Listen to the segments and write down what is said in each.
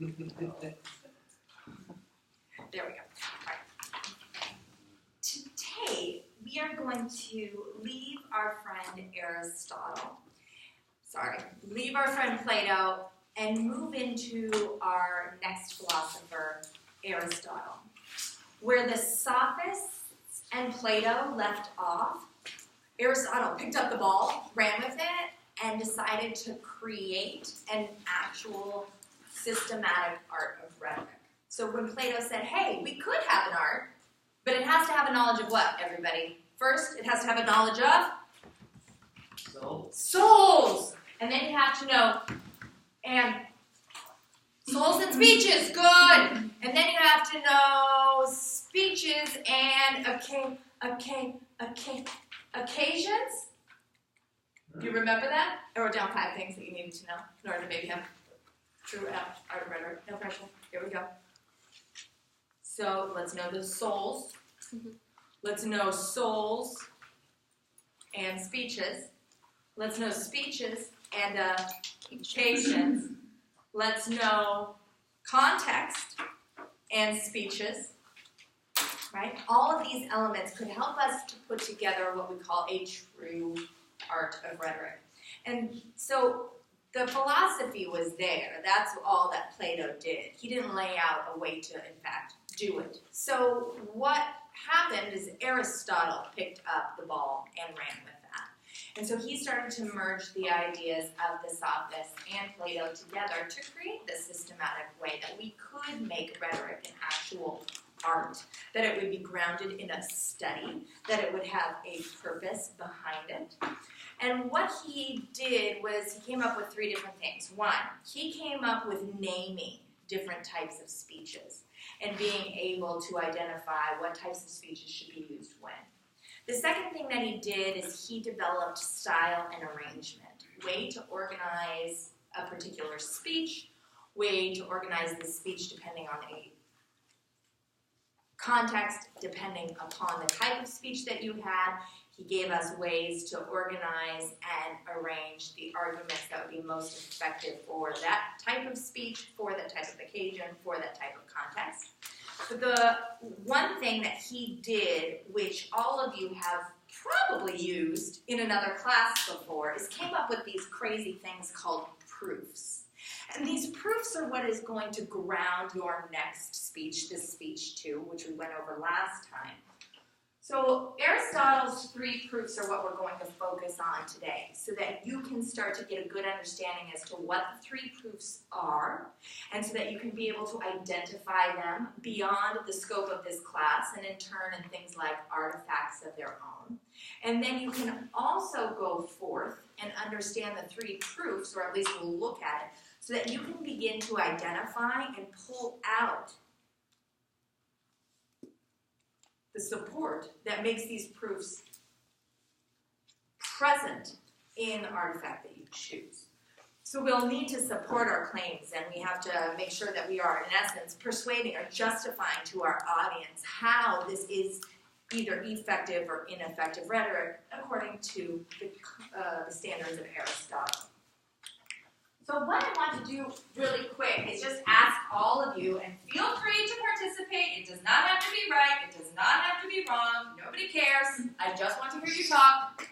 There we go. All right. Today, we are going to leave our friend Plato, and move into our next philosopher, Aristotle. Where the Sophists and Plato left off, Aristotle picked up the ball, ran with it, and decided to create an actual systematic art of rhetoric. So when Plato said, hey, we could have an art, but it has to have a knowledge of what, everybody? First, it has to have a knowledge of souls. And then you have to know, and souls and speeches, good. And then you have to know speeches and occasions. Do you remember that? I wrote down 5 things that you needed to know in order to maybe have true art of rhetoric. No pressure. Here we go. So let's know the souls. Let's know souls and speeches. Let's know speeches and occasions. Let's know context and speeches. Right? All of these elements could help us to put together what we call a true art of rhetoric. And so the philosophy was there. That's all that Plato did. He didn't lay out a way to, in fact, do it. So what happened is Aristotle picked up the ball and ran with that. And so he started to merge the ideas of the Sophists and Plato together to create this systematic way that we could make rhetoric an actual art, that it would be grounded in a study, that it would have a purpose behind it. And what he did was he came up with 3 different things. 1, he came up with naming different types of speeches and being able to identify what types of speeches should be used when. The second thing that he did is he developed style and arrangement, way to organize a particular speech, way to organize the speech depending on a context, depending upon the type of speech that you had. He gave us ways to organize and arrange the arguments that would be most effective for that type of speech, for that type of occasion, for that type of context. But the one thing that he did, which all of you have probably used in another class before, is came up with these crazy things called proofs. And these proofs are what is going to ground your next speech, this speech too, which we went over last time. So Aristotle's 3 proofs are what we're going to focus on today, so that you can start to get a good understanding as to what the 3 proofs are, and so that you can be able to identify them beyond the scope of this class, and in turn in things like artifacts of their own. And then you can also go forth and understand the 3 proofs, or at least we'll look at it, so that you can begin to identify and pull out the support that makes these proofs present in the artifact that you choose. So we'll need to support our claims, and we have to make sure that we are, in essence, persuading or justifying to our audience how this is either effective or ineffective rhetoric according to the standards of Aristotle. So what I want to do really quick is just ask all of you, and feel free to participate. It does not have to be right. It does not have to be wrong. Nobody cares. I just want to hear you talk.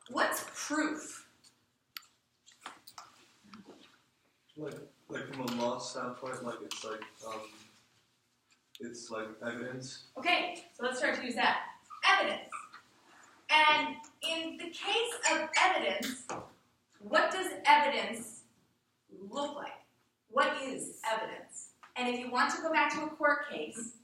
What's proof? Like from a law standpoint, it's like evidence. Okay, so let's start to use that. Evidence. And in the case of evidence, what does evidence look like? What is evidence? And if you want to go back to a court case,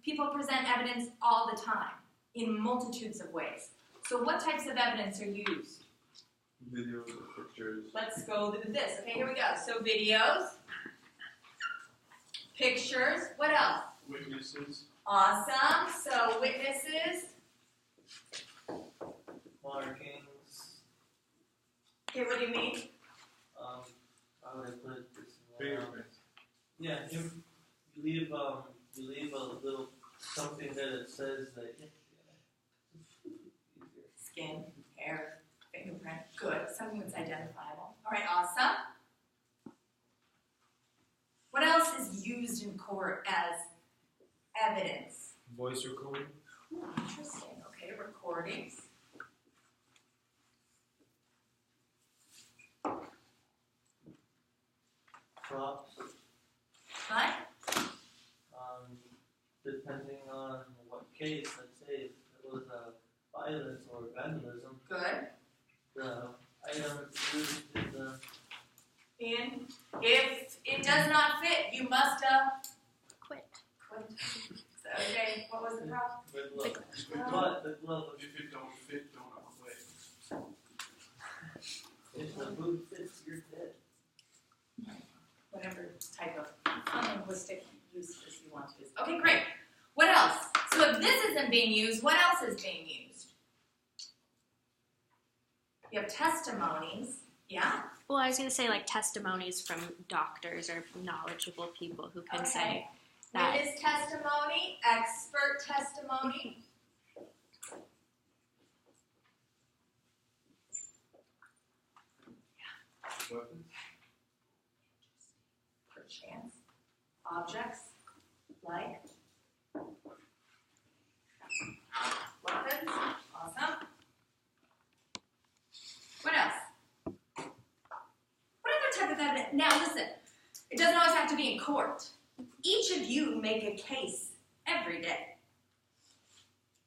people present evidence all the time in multitudes of ways. So what types of evidence are used? Videos or pictures. Let's go with this. Okay, here we go. So videos, pictures, what else? Witnesses. Awesome. So witnesses. Markings. Okay, what do you mean? How would I put this? Fingerprints. Yeah, you leave a little something that it says that. Skin, hair, fingerprint. Good. Something that's identifiable. All right, awesome. court as evidence? Voice recording. Ooh, interesting. Okay, recordings. Props. What? Depending on what case, let's say if it was violence or vandalism, Good. the item used in the And if it does not fit, you must Quit. quit. So, okay, what was the problem? the glove. If it don't fit, don't quit. If the boot fits, you're dead. Whatever type of linguistic uses you want to use. Okay, great. What else? So if this isn't being used, what else is being used? You have testimonies. Yeah? Well, I was going to say like testimonies from doctors or knowledgeable people who can say that. Witness testimony, expert testimony. Weapons. Perchance. Objects. Like. Weapons. Awesome. What else? What other type of evidence? Now listen, it doesn't always have to be in court. Each of you make a case every day.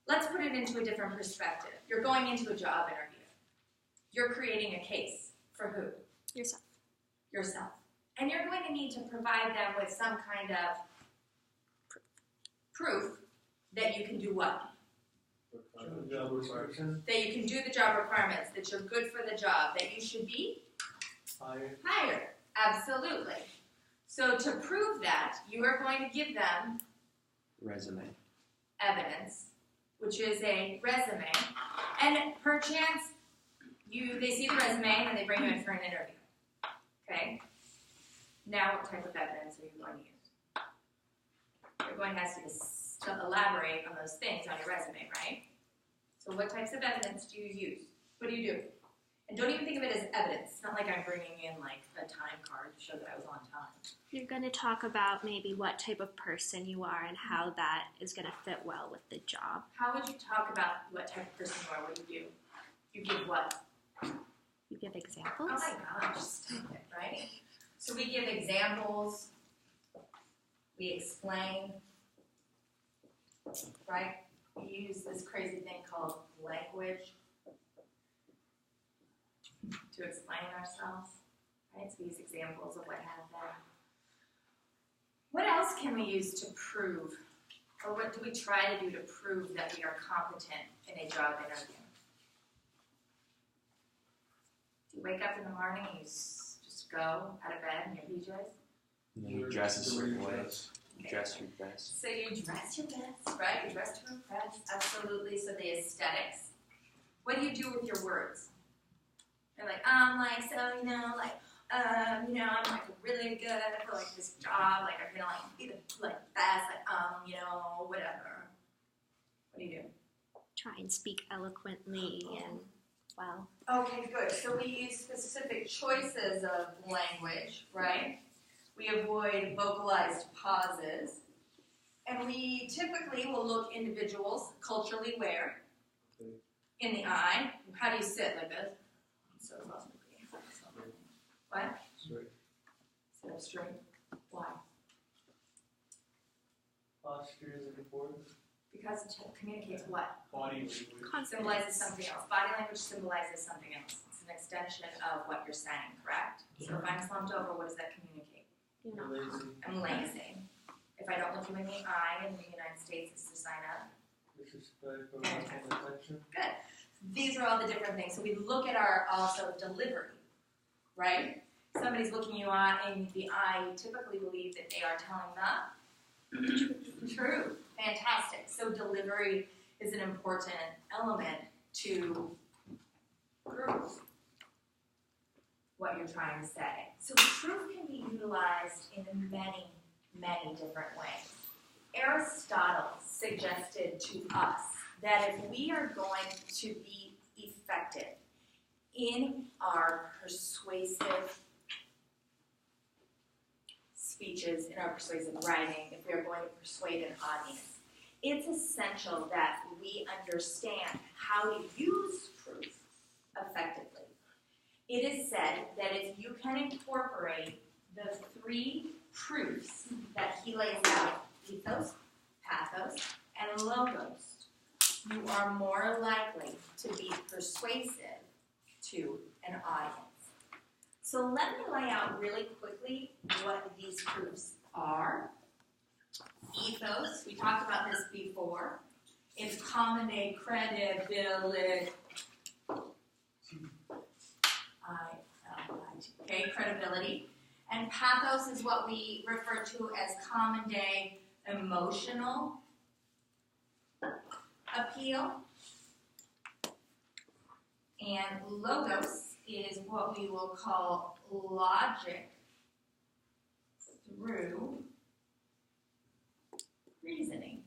Let's put it into a different perspective. You're going into a job interview. You're creating a case. For who? Yourself. Yourself. And you're going to need to provide them with some kind of proof that you can do what? Job description. That you can do the job requirements, that you're good for the job, that you should be hired. Absolutely. So to prove that, you are going to give them Resume. evidence, which is a resume, and perchance they see the resume and then they bring you in for an interview. Okay? Now what type of evidence are you going to use? You're going to ask you to elaborate on those things on your resume, right? So what types of evidence do you use? What do you do? And don't even think of it as evidence. It's not like I'm bringing in like a time card to show that I was on time. You're going to talk about maybe what type of person you are and how that is going to fit well with the job. How would you talk about what type of person you are? What do you do? You give what? You give examples. Oh my gosh, stop it, right? So we give examples, we explain, right? We use this crazy thing called language to explain ourselves, right? So we use examples of what happened. What else can we use to prove, or what do we try to do to prove that we are competent in a job interview? Do you wake up in the morning and you just go out of bed in your PJs? And then you dress a certain way. Dress your best. So you dress your best, right? You dress to impress, absolutely. So the aesthetics. What do you do with your words? You're like, I'm like really good for like this job. Like I'm gonna like be the best. Whatever. What do you do? Try and speak eloquently and well. Okay, good. So we use specific choices of language, right? We avoid vocalized pauses. And we typically will look individuals culturally where? In the eye. How do you sit? Like this? So what? Straight. Sit up straight. Why? Posture is important. Because it communicates what? Body language. Symbolizes something else. Body language symbolizes something else. It's an extension of what you're saying, correct? So if I'm slumped over, what does that communicate? You know. Lazy. I'm lazy. If I don't look you in the eye in the United States, it's to sign up. Disrespect or lack of attention. Good. These are all the different things. So we look at our also delivery, right? Somebody's looking you in the eye, you typically believe that they are telling the truth. Fantastic. So delivery is an important element to prove what you're trying to say. So truth can be utilized in many, many different ways. Aristotle suggested to us that if we are going to be effective in our persuasive speeches, in our persuasive writing, if we are going to persuade an audience, it's essential that we understand how to use proof effectively. It is said that if you can incorporate the 3 proofs that he lays out, ethos, pathos, and logos, you are more likely to be persuasive to an audience. So let me lay out really quickly what these proofs are. Ethos, we talked about this before. It's common day credibility. Okay, credibility. And pathos is what we refer to as common day emotional appeal. And logos is what we will call logic through reasoning.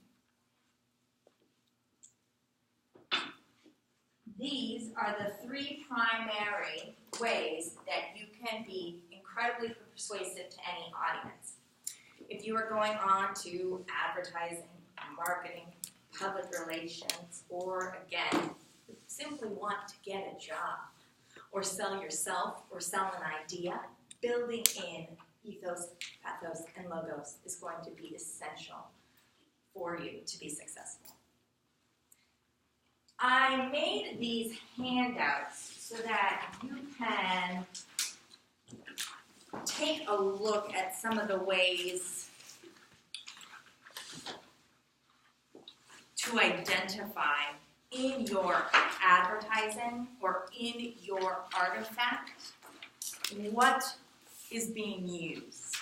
These are the 3 primary ways that you can be incredibly persuasive to any audience. If you are going on to advertising, marketing, public relations, or again, simply want to get a job, or sell yourself, or sell an idea, building in ethos, pathos, and logos is going to be essential for you to be successful. I made these handouts so that you can take a look at some of the ways to identify in your advertising or in your artifact what is being used.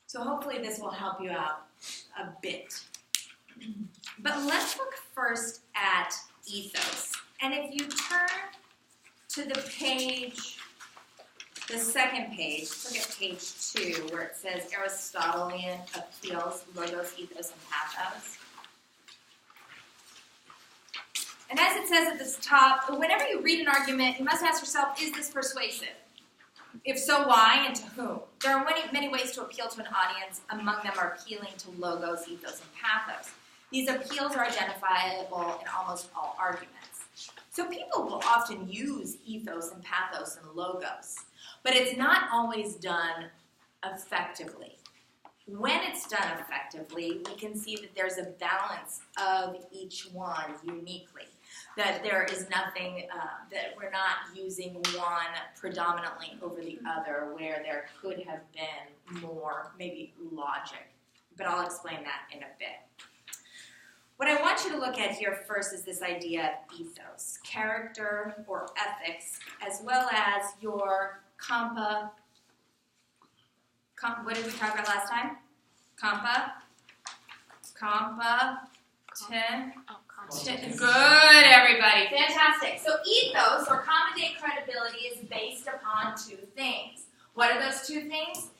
So hopefully this will help you out a bit. But let's look first at ethos. And if you turn to the page, the second page, look at page 2, where it says Aristotelian appeals, logos, ethos, and pathos. And as it says at the top, whenever you read an argument, you must ask yourself, is this persuasive? If so, why and to whom? There are many ways to appeal to an audience. Among them are appealing to logos, ethos, and pathos. These appeals are identifiable in almost all arguments. So people will often use ethos and pathos and logos, but it's not always done effectively. When it's done effectively, we can see that there's a balance of each one uniquely. That there is nothing, that we're not using one predominantly over the other, where there could have been more, maybe logic. But I'll explain that in a bit. What I want you to look at here first is this idea of ethos, character or ethics, as well as your what did we talk about last time? Good, everybody. Fantastic. So ethos, or common day credibility, is based upon 2 things. What are those 2 things?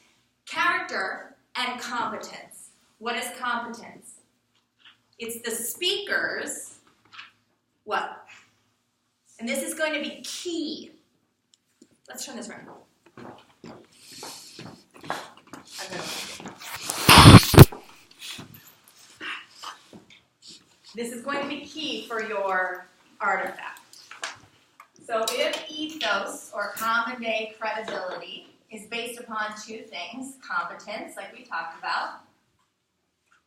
Character and competence. What is competence? It's the speaker's what? And this is going to be key. Let's turn this around. This is going to be key for your artifact. So if ethos, or common day credibility, is based upon 2 things, competence, like we talked about,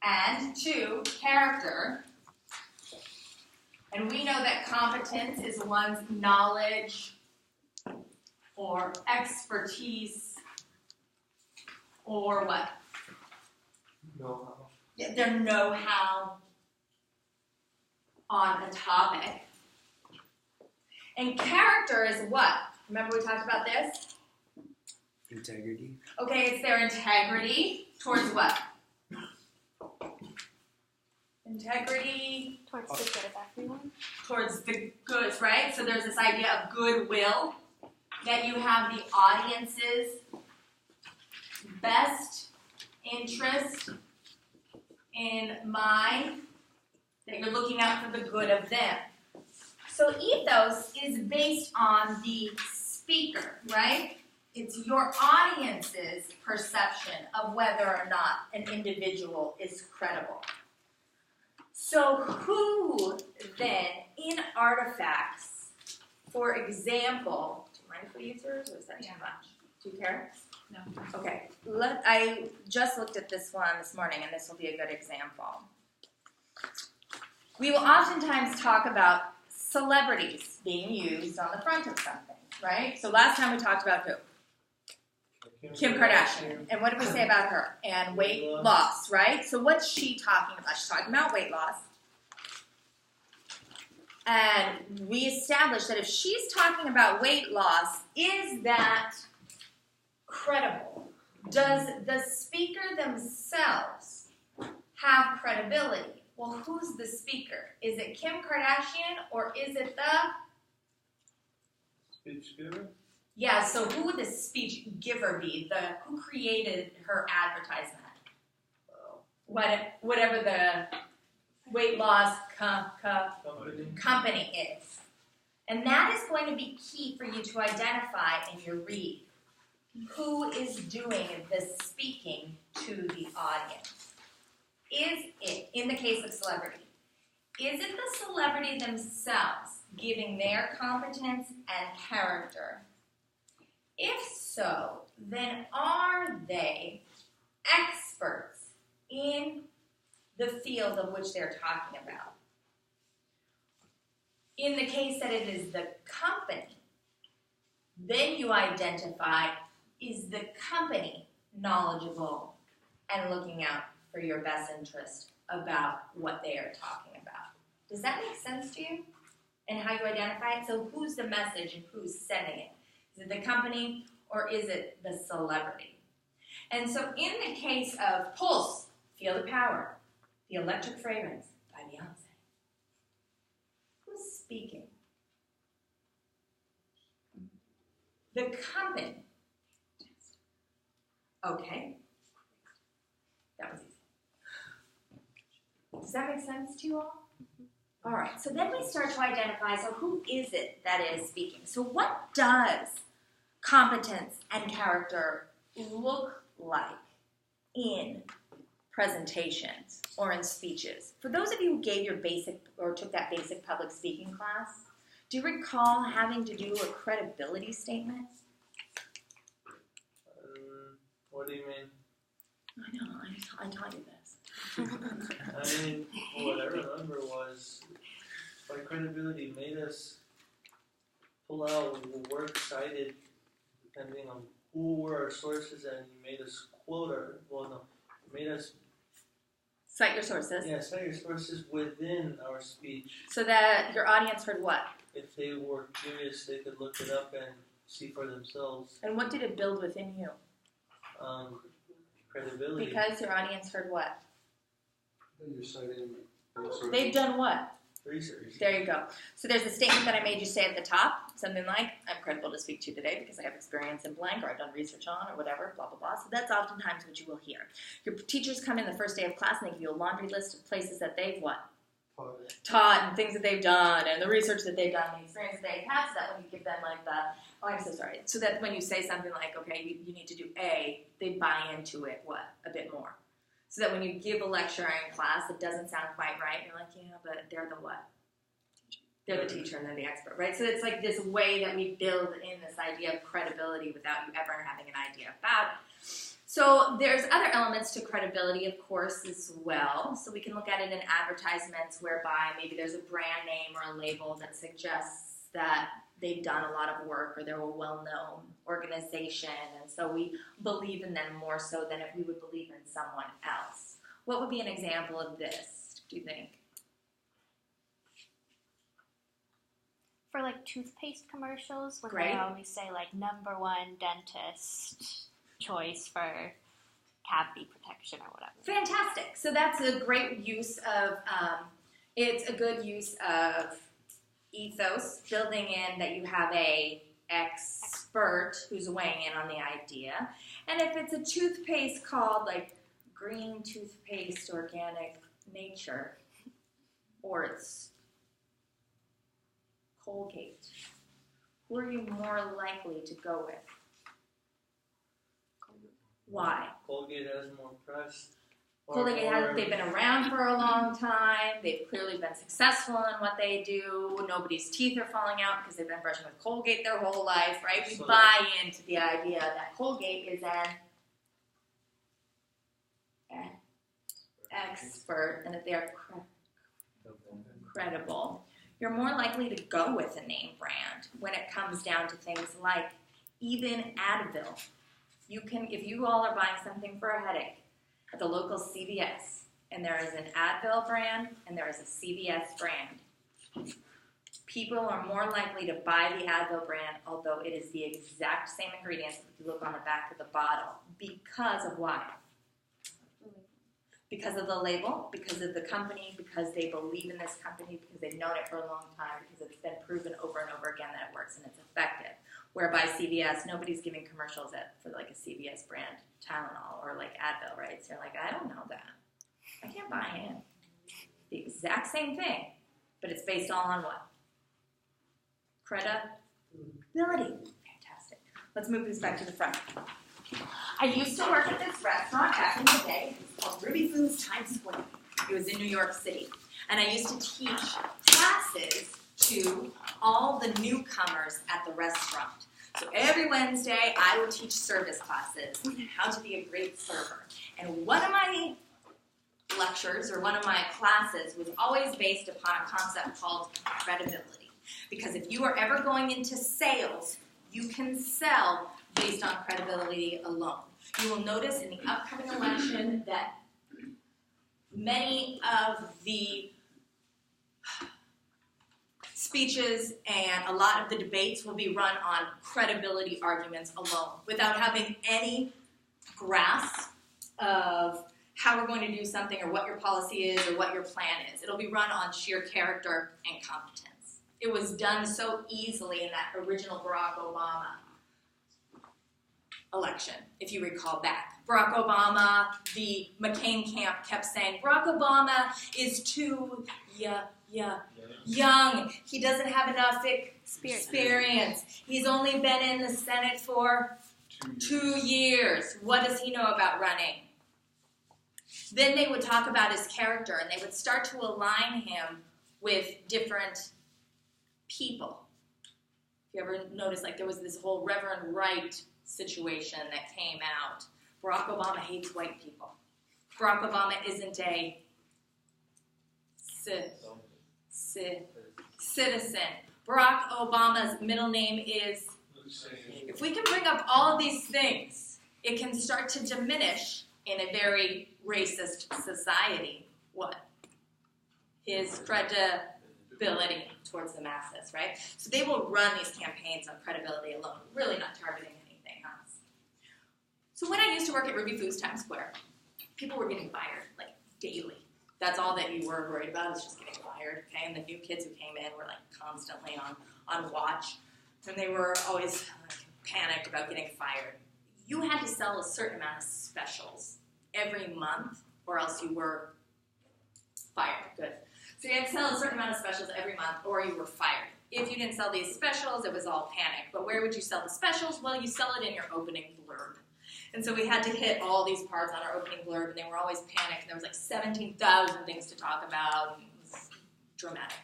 and 2, character. And we know that competence is one's knowledge or expertise or what? Know-how. Yeah, their know-how on a topic. And character is what? Remember we talked about this? Integrity. Okay, it's their integrity towards what? Integrity Towards the good of everyone. towards the goods, right? So there's this idea of goodwill, that you have the audience's best interest in mind, that you're looking out for the good of them. So ethos is based on the speaker, right? It's your audience's perception of whether or not an individual is credible. So who then, in artifacts, for example, do you mind if we use yours, or is that too much? Do you care? No. Okay, I just looked at this one this morning, and this will be a good example. We will oftentimes talk about celebrities being used on the front of something, right? So last time we talked about who? Kim Kardashian. And what did we say about her? And weight loss, right? So what's she talking about? She's talking about weight loss. And we established that if she's talking about weight loss, is that credible? Does the speaker themselves have credibility? Well, who's the speaker? Is it Kim Kardashian or is it the... Speech giver? Yeah, so who would the speech giver be? Who created her advertisement? Whatever the weight loss company is. And that is going to be key for you to identify in your read. Who is doing the speaking to the audience? Is it, in the case of celebrity, is it the celebrity themselves giving their competence and character? If so, then are they experts in the field of which they're talking about? In the case that it is the company, then you identify, is the company knowledgeable and looking out for your best interest about what they are talking about? Does that make sense to you? And how you identify it? So who's the message and who's sending it? Is it the company or is it the celebrity? And so in the case of Pulse, Feel the Power, The Electric Fragrance by Beyonce, who's speaking? The company. Okay. That was easy. Does that make sense to you all? All right, so then we start to identify, so who is it that is speaking? So what does competence and character look like in presentations or in speeches? For those of you who gave your basic or took that basic public speaking class, do you recall having to do a credibility statement? What do you mean? I know, I taught you this. I mean, what I remember was by credibility made us pull out works cited depending on who were our sources, and you made us quote made us Cite your sources. Yeah, cite your sources within our speech. So that your audience heard what? If they were curious, they could look it up and see for themselves. And what did it build within you? Credibility. Because your audience heard what? You're citing They've done what? Research. There you go. So there's a statement that I made you say at the top, something like, I'm credible to speak to today because I have experience in blank, or I've done research on, or whatever, blah, blah, blah. So that's oftentimes what you will hear. Your teachers come in the first day of class and they give you a laundry list of places that they've what? Taught, and things that they've done, and the research that they've done, and the experience that they've had, so that when you give them like the, oh, I'm so sorry. So that when you say something like, okay, you need to do A, they buy into it, what? A bit more. So that when you give a lecture in class, it doesn't sound quite right. You're like, yeah, but they're the what? They're the teacher and they're the expert, right? So it's like this way that we build in this idea of credibility without you ever having an idea about it. So there's other elements to credibility, of course, as well. So we can look at it in advertisements whereby maybe there's a brand name or a label that suggests that they've done a lot of work or they're a well-known organization, and so we believe in them more so than if we would believe in someone else. What would be an example of this, do you think? For like toothpaste commercials, when Great. they always say like #1 dentist choice for cavity protection or whatever. Fantastic. So that's a great use of, it's a good use of ethos, building in that you have a expert who's weighing in on the idea. And if it's a toothpaste called like green toothpaste organic nature, or it's Colgate, who are you more likely to go with? Why? Colgate has more press. They've been around for a long time. They've clearly been successful in what they do. Nobody's teeth are falling out because they've been brushing with Colgate their whole life, right? We buy into the idea that Colgate is an expert and that they're credible. You're more likely to go with a name brand when it comes down to things like even Advil. If you all are buying something for a headache at the local CVS, and there is an Advil brand and there is a CVS brand, people are more likely to buy the Advil brand, although it is the exact same ingredients if you look on the back of the bottle. Because of why? Because of the label, because of the company, because they believe in this company, because they've known it for a long time, because it's been proven over and over again that it works and it's effective. Whereby CVS, nobody's giving commercials for like a CVS brand Tylenol or like Advil, right? So you're like, I don't know that. I can't buy it. The exact same thing, but it's based all on what? Credibility. Fantastic. Let's move this back to the front. I used to work at this restaurant back in the day. It was called Ruby Foods Times Square. It was in New York City. And I used to teach classes to all the newcomers at the restaurant. So every Wednesday, I would teach service classes, how to be a great server. And one of my lectures, or one of my classes, was always based upon a concept called credibility. Because if you are ever going into sales, you can sell based on credibility alone. You will notice in the upcoming election that many of the speeches and a lot of the debates will be run on credibility arguments alone, without having any grasp of how we're going to do something or what your policy is or what your plan is. It'll be run on sheer character and competence. It was done so easily in that original Barack Obama election, if you recall back. Barack Obama, the McCain camp kept saying, Barack Obama is too young. He doesn't have enough experience. He's only been in the Senate for 2 years. What does he know about running? Then they would talk about his character, and they would start to align him with different people. If you ever notice, like there was this whole Reverend Wright situation that came out. Barack Obama hates white people. Barack Obama isn't a citizen. Barack Obama's middle name is... If we can bring up all of these things, it can start to diminish in a very racist society what? His credibility towards the masses, right? So they will run these campaigns on credibility alone, really not targeting anything else. So when I used to work at Ruby Foods Times Square, people were getting fired, like, daily. That's all that you were worried about, is just getting fired, okay? And the new kids who came in were, like, constantly on watch. And they were always panicked about getting fired. You had to sell a certain amount of specials every month, or else you were fired. Good. So you had to sell a certain amount of specials every month, or you were fired. If you didn't sell these specials, it was all panic. But where would you sell the specials? Well, you sell it in your opening blurb. And so we had to hit all these parts on our opening blurb, and they were always panicked. There was like 17,000 things to talk about, and it was dramatic.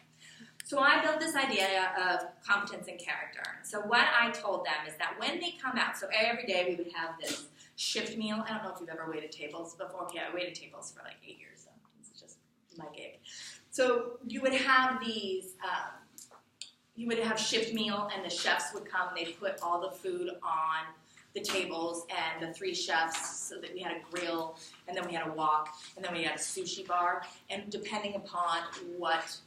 So I built this idea of competence and character. So what I told them is that when they come out, so every day we would have this shift meal. I don't know if you've ever waited tables before. Okay, I waited tables for like 8 years, so it's just my gig. So you would have these, you would have shift meal, and the chefs would come. They'd put all the food on the tables, and the 3 chefs, so that we had a grill, and then we had a wok, and then we had a sushi bar. And depending upon what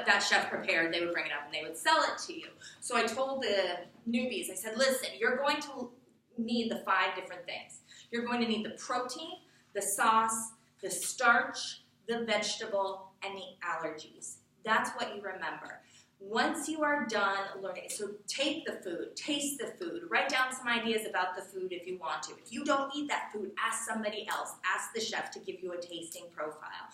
that chef prepared, they would bring it up and they would sell it to you. So I told the newbies, I said, listen, you're going to need the 5 different things. You're going to need the protein, the sauce, the starch, the vegetable, and the allergies. That's what you remember. Once you are done learning, so take the food, taste the food, write down some ideas about the food if you want to. If you don't eat that food, ask somebody else. Ask the chef to give you a tasting profile.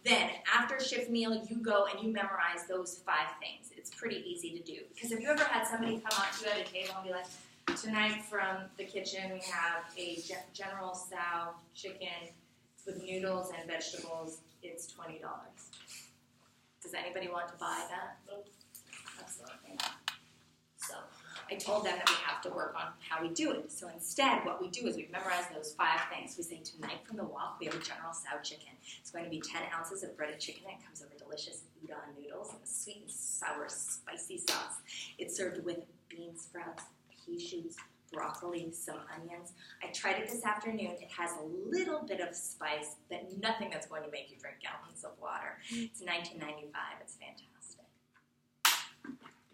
Then, after shift meal, you go and you memorize those 5 things. It's pretty easy to do. Because have you ever had somebody come up to you at a table and be like, Tonight from the kitchen we have a General Tso chicken with noodles and vegetables. It's $20. Does anybody want to buy that? Absolutely not. So I told them that we have to work on how we do it. So instead, what we do is we memorize those 5 things. We say, tonight from the walk, we have a General Tso chicken. It's going to be 10 ounces of breaded chicken. It comes over delicious udon noodles and a sweet and sour spicy sauce. It's served with bean sprouts, pea shoots, broccoli, some onions. I tried it this afternoon. It has a little bit of spice, but nothing that's going to make you drink gallons of water. It's $19.95. It's fantastic.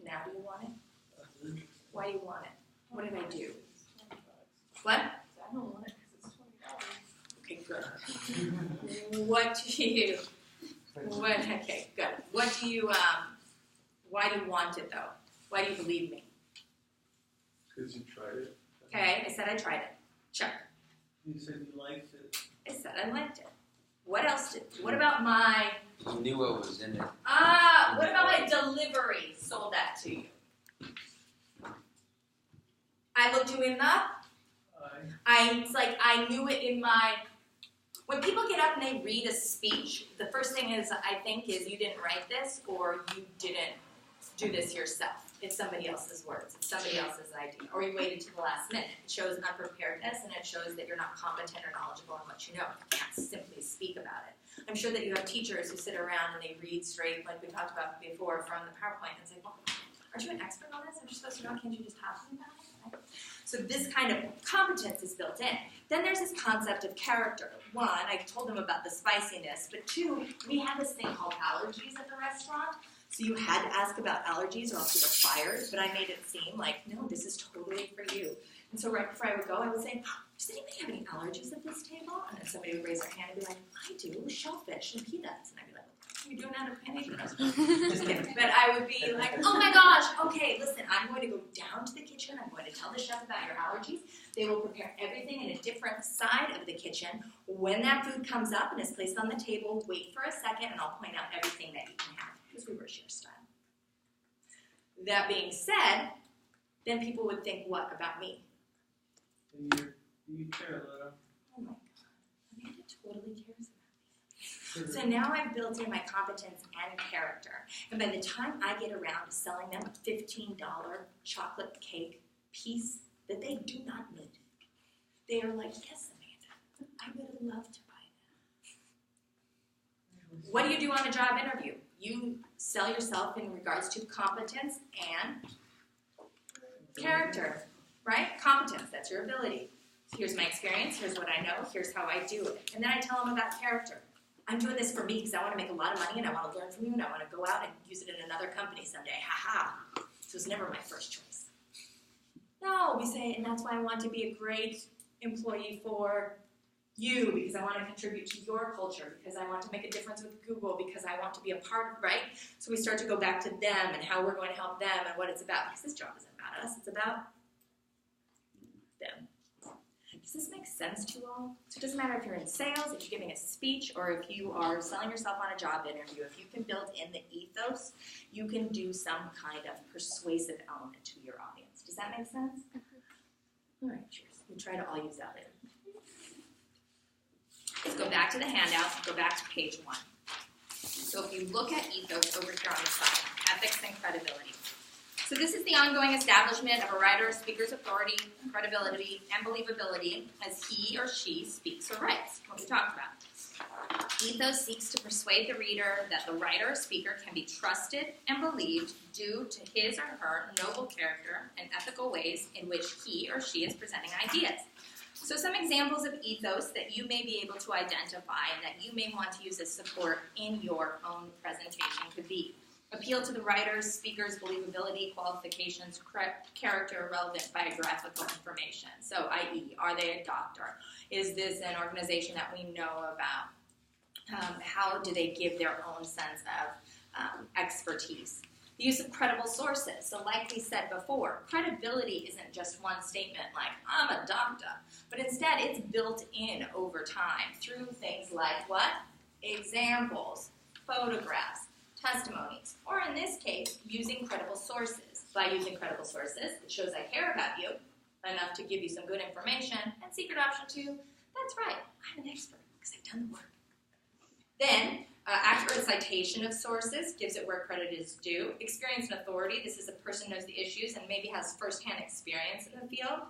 Now do you want it? Why do you want it? What did I do? What? I don't want it because it's $20. Okay, good. What do you? What? Okay, good. What do you? Why do you want it though? Why do you believe me? Because you tried it. Okay, I said I tried it. Check. You said you liked it. I said I liked it. What else did? What about my? You knew what was in it. What about my delivery? Sold that to you. I looked you in the. It's like I knew it in my. When people get up and they read a speech, the first thing is I think is you didn't write this or you didn't do this yourself. It's somebody else's words. It's somebody else's idea. Or you waited to the last minute. It shows unpreparedness and it shows that you're not competent or knowledgeable in what you know. You can't simply speak about it. I'm sure that you have teachers who sit around and they read straight, like we talked about before, from the PowerPoint and say, well, aren't you an expert on this? Aren't you supposed to know? Can't you just talk to me about it? Right? So this kind of competence is built in. Then there's this concept of character. 1, I told them about the spiciness, but 2, we have this thing called allergies at the restaurant. So you had to ask about allergies or else you were fired, but I made it seem like, no, this is totally for you. And so right before I would go, I would say, does anybody have any allergies at this table? And then somebody would raise their hand and be like, I do, shellfish and peanuts. And I'd be like, what are you doing out of panic? Just kidding. But I would be like, oh my gosh, okay, listen, I'm going to go down to the kitchen. I'm going to tell the chef about your allergies. They will prepare everything in a different side of the kitchen. When that food comes up and is placed on the table, wait for a second and I'll point out everything that you can have. Because we were share style. That being said, then people would think what about me? You care a little. Oh my God, Amanda totally cares about me. So now I've built in my competence and character. And by the time I get around to selling them a $15 chocolate cake piece that they do not need, they are like, yes, Amanda, I would love to buy that. What do you do on a job interview? You sell yourself in regards to competence and character, right? Competence, that's your ability. Here's my experience, here's what I know, here's how I do it. And then I tell them about character. I'm doing this for me because I want to make a lot of money and I want to learn from you and I want to go out and use it in another company someday. Ha-ha. So it's never my first choice. No, we say, and that's why I want to be a great employee for you, because I want to contribute to your culture, because I want to make a difference with Google, because I want to be a part of, right? So we start to go back to them and how we're going to help them and what it's about, because this job isn't about us, it's about them. Does this make sense to you all? So it doesn't matter if you're in sales, if you're giving a speech, or if you are selling yourself on a job interview. If you can build in the ethos, you can do some kind of persuasive element to your audience. Does that make sense? All right, cheers. We try to all use that later. Let's go back to the handout, go back to page 1. So if you look at ethos over here on the side, ethics and credibility. So this is the ongoing establishment of a writer or speaker's authority, credibility, and believability as he or she speaks or writes, what we talked about. Ethos seeks to persuade the reader that the writer or speaker can be trusted and believed due to his or her noble character and ethical ways in which he or she is presenting ideas. So some examples of ethos that you may be able to identify and that you may want to use as support in your own presentation could be appeal to the writer's, speaker's believability, qualifications, character, relevant biographical information. So, i.e., are they a doctor? Is this an organization that we know about? How do they give their own sense of expertise? The use of credible sources. So like we said before, credibility isn't just one statement like, I'm a doctor, but instead it's built in over time through things like what? Examples, photographs, testimonies, or in this case, using credible sources. By using credible sources, it shows I care about you, enough to give you some good information. And secret option 2, that's right, I'm an expert because I've done the work. Then, accurate citation of sources gives it where credit is due. Experience and authority, this is a person who knows the issues and maybe has firsthand experience in the field.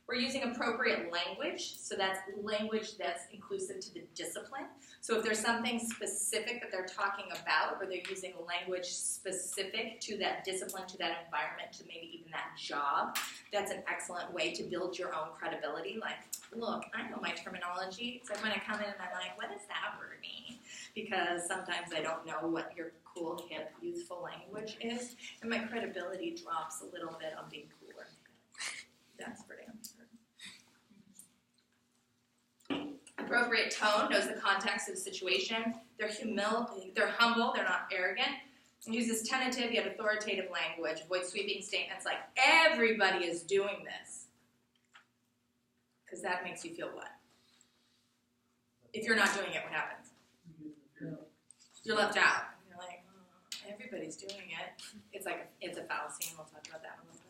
We're using appropriate language, so that's language that's inclusive to the discipline. So if there's something specific that they're talking about, or they're using language specific to that discipline, to that environment, to maybe even that job, that's an excellent way to build your own credibility. Like, look, I know my terminology. So when I come in and I'm like, what does that word mean? Because sometimes I don't know what your cool, hip, youthful language is, and my credibility drops a little bit on being cooler. That's pretty important. Appropriate tone knows the context of the situation. They're humble, they're not arrogant. And uses tentative yet authoritative language. Avoid sweeping statements like, everybody is doing this. Because that makes you feel what? If you're not doing it, what happens? You're left out. You're like, oh, everybody's doing it. It's a fallacy, and we'll talk about that in a little bit.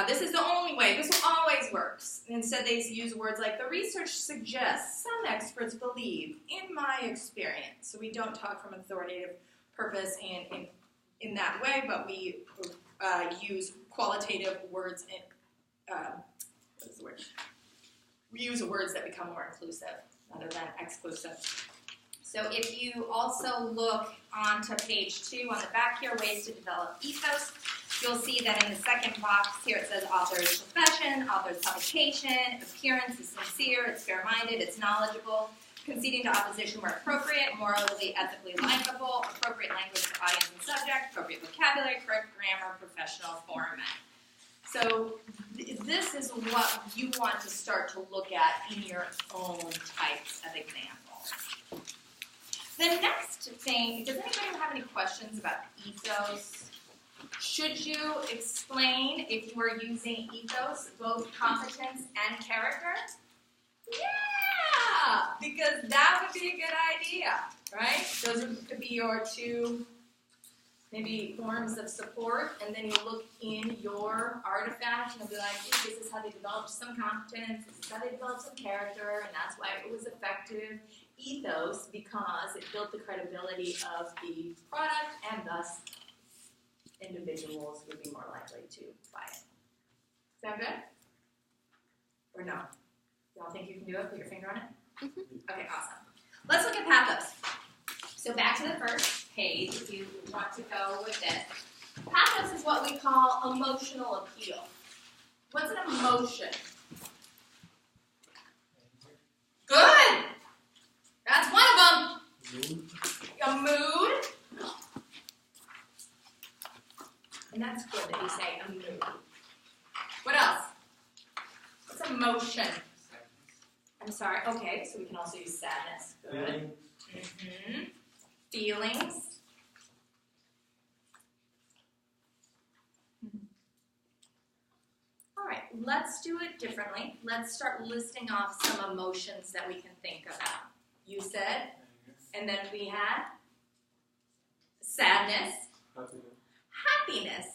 This is the only way. This will always works. Instead, they use words like, the research suggests, some experts believe, in my experience. So we don't talk from authoritative purpose in that way, but we use qualitative words and, what is the word? We use words that become more inclusive rather than exclusive. So if you also look onto page 2 on the back here, ways to develop ethos, you'll see that in the second box here it says author's profession, author's publication, appearance is sincere, it's fair-minded, it's knowledgeable, conceding to opposition where appropriate, morally, ethically likable, appropriate language for audience and subject, appropriate vocabulary, correct grammar, professional format. So this is what you want to start to look at in your own types of examples. The next thing, does anybody have any questions about ethos? Should you explain, if you are using ethos, both competence and character? Yeah, because that would be a good idea, right? Those could be your 2 maybe forms of support, and then you look in your artifact and you'll be like, hey, this is how they developed some competence, this is how they developed some character, and that's why it was effective. Ethos, because it built the credibility of the product, and thus individuals would be more likely to buy it. Sound good? Or no? Y'all think you can do it? Put your finger on it? Mm-hmm. Okay, awesome. Let's look at pathos. So back to the first page, if you want to go with it. Pathos is what we call emotional appeal. What's an emotion? Good! That's one of them. A mood. And that's good that you say a mood. What else? What's emotion? I'm sorry. Okay, so we can also use sadness. Good. Mm-hmm. Feelings. All right, let's do it differently. Let's start listing off some emotions that we can think about. You said, and then we had sadness, happiness,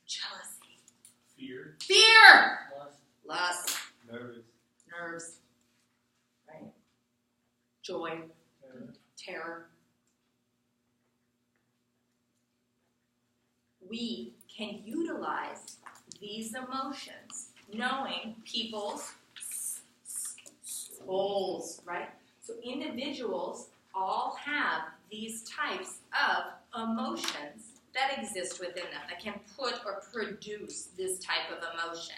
jealousy, fear, lust, nerves, right? Joy, terror. We can utilize these emotions, knowing people's souls, right? So individuals all have these types of emotions that exist within them, that can put or produce this type of emotion.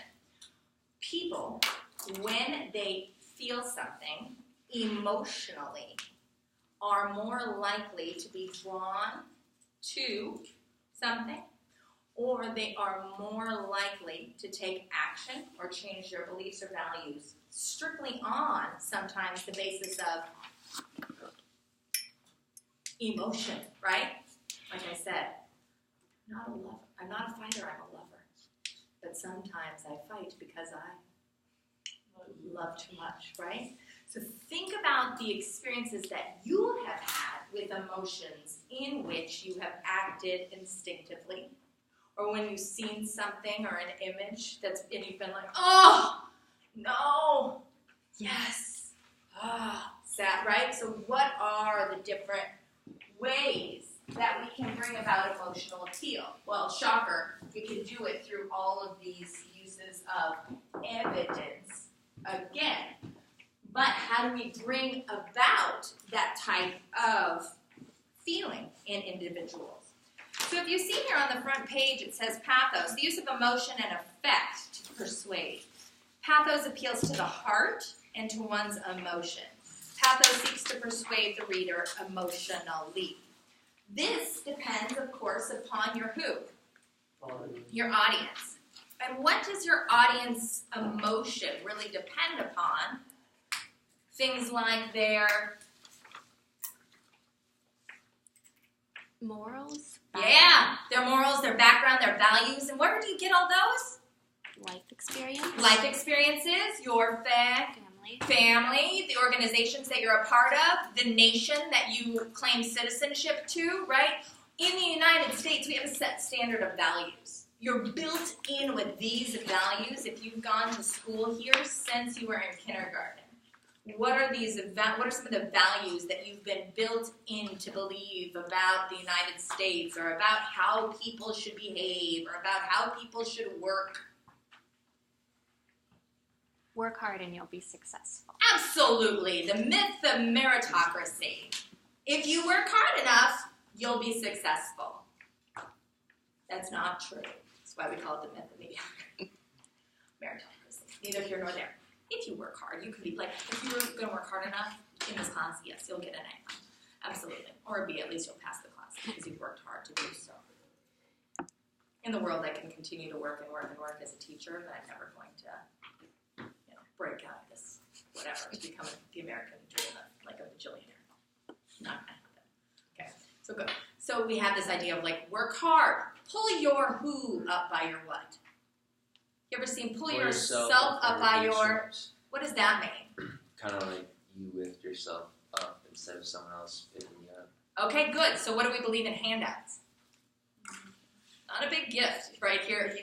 People, when they feel something emotionally, are more likely to be drawn to something, or they are more likely to take action or change their beliefs or values strictly on sometimes the basis of emotion, right? Like I said, I'm not a fighter, I'm a lover. But sometimes I fight because I love too much, right? So think about the experiences that you have had with emotions in which you have acted instinctively, or when you've seen something or an image and you've been like, oh, no, yes, sad, right? So what are the different ways that we can bring about emotional appeal? Well, shocker, we can do it through all of these uses of evidence again. But how do we bring about that type of feeling in individuals? So if you see here on the front page, it says pathos, the use of emotion and effect to persuade. Pathos appeals to the heart and to one's emotion. Pathos seeks to persuade the reader emotionally. This depends, of course, upon your who? Your audience. And what does your audience emotion really depend upon? Things like their morals. Their morals, their background, their values. And where do you get all those? Life experience. Life experiences, your family, the organizations that you're a part of, the nation that you claim citizenship to, right? In the United States, we have a set standard of values. You're built in with these values if you've gone to school here since you were in kindergarten. What are some of the values that you've been built in to believe about the United States, or about how people should behave, or about how people should work? Work hard and you'll be successful. Absolutely. The myth of meritocracy. If you work hard enough, you'll be successful. That's not true. That's why we call it the myth of meritocracy. Neither here nor there. If you work hard, you could be like, if you're going to work hard enough in this class, yes, you'll get an A. Absolutely. Or B, at least you'll pass the class because you've worked hard to do so. In the world, I can continue to work and work and work as a teacher, but I'm never going to break out of this, whatever, to become the American dream, like a bajillionaire. Not going to happen. Okay, so good. So we have this idea of like, work hard. Pull your who up by your what? You ever seen pull yourself up by your, what does that mean? Kind of like you lift yourself up instead of someone else picking you up. Okay, good. So what do we believe in handouts? Not a big gift right here.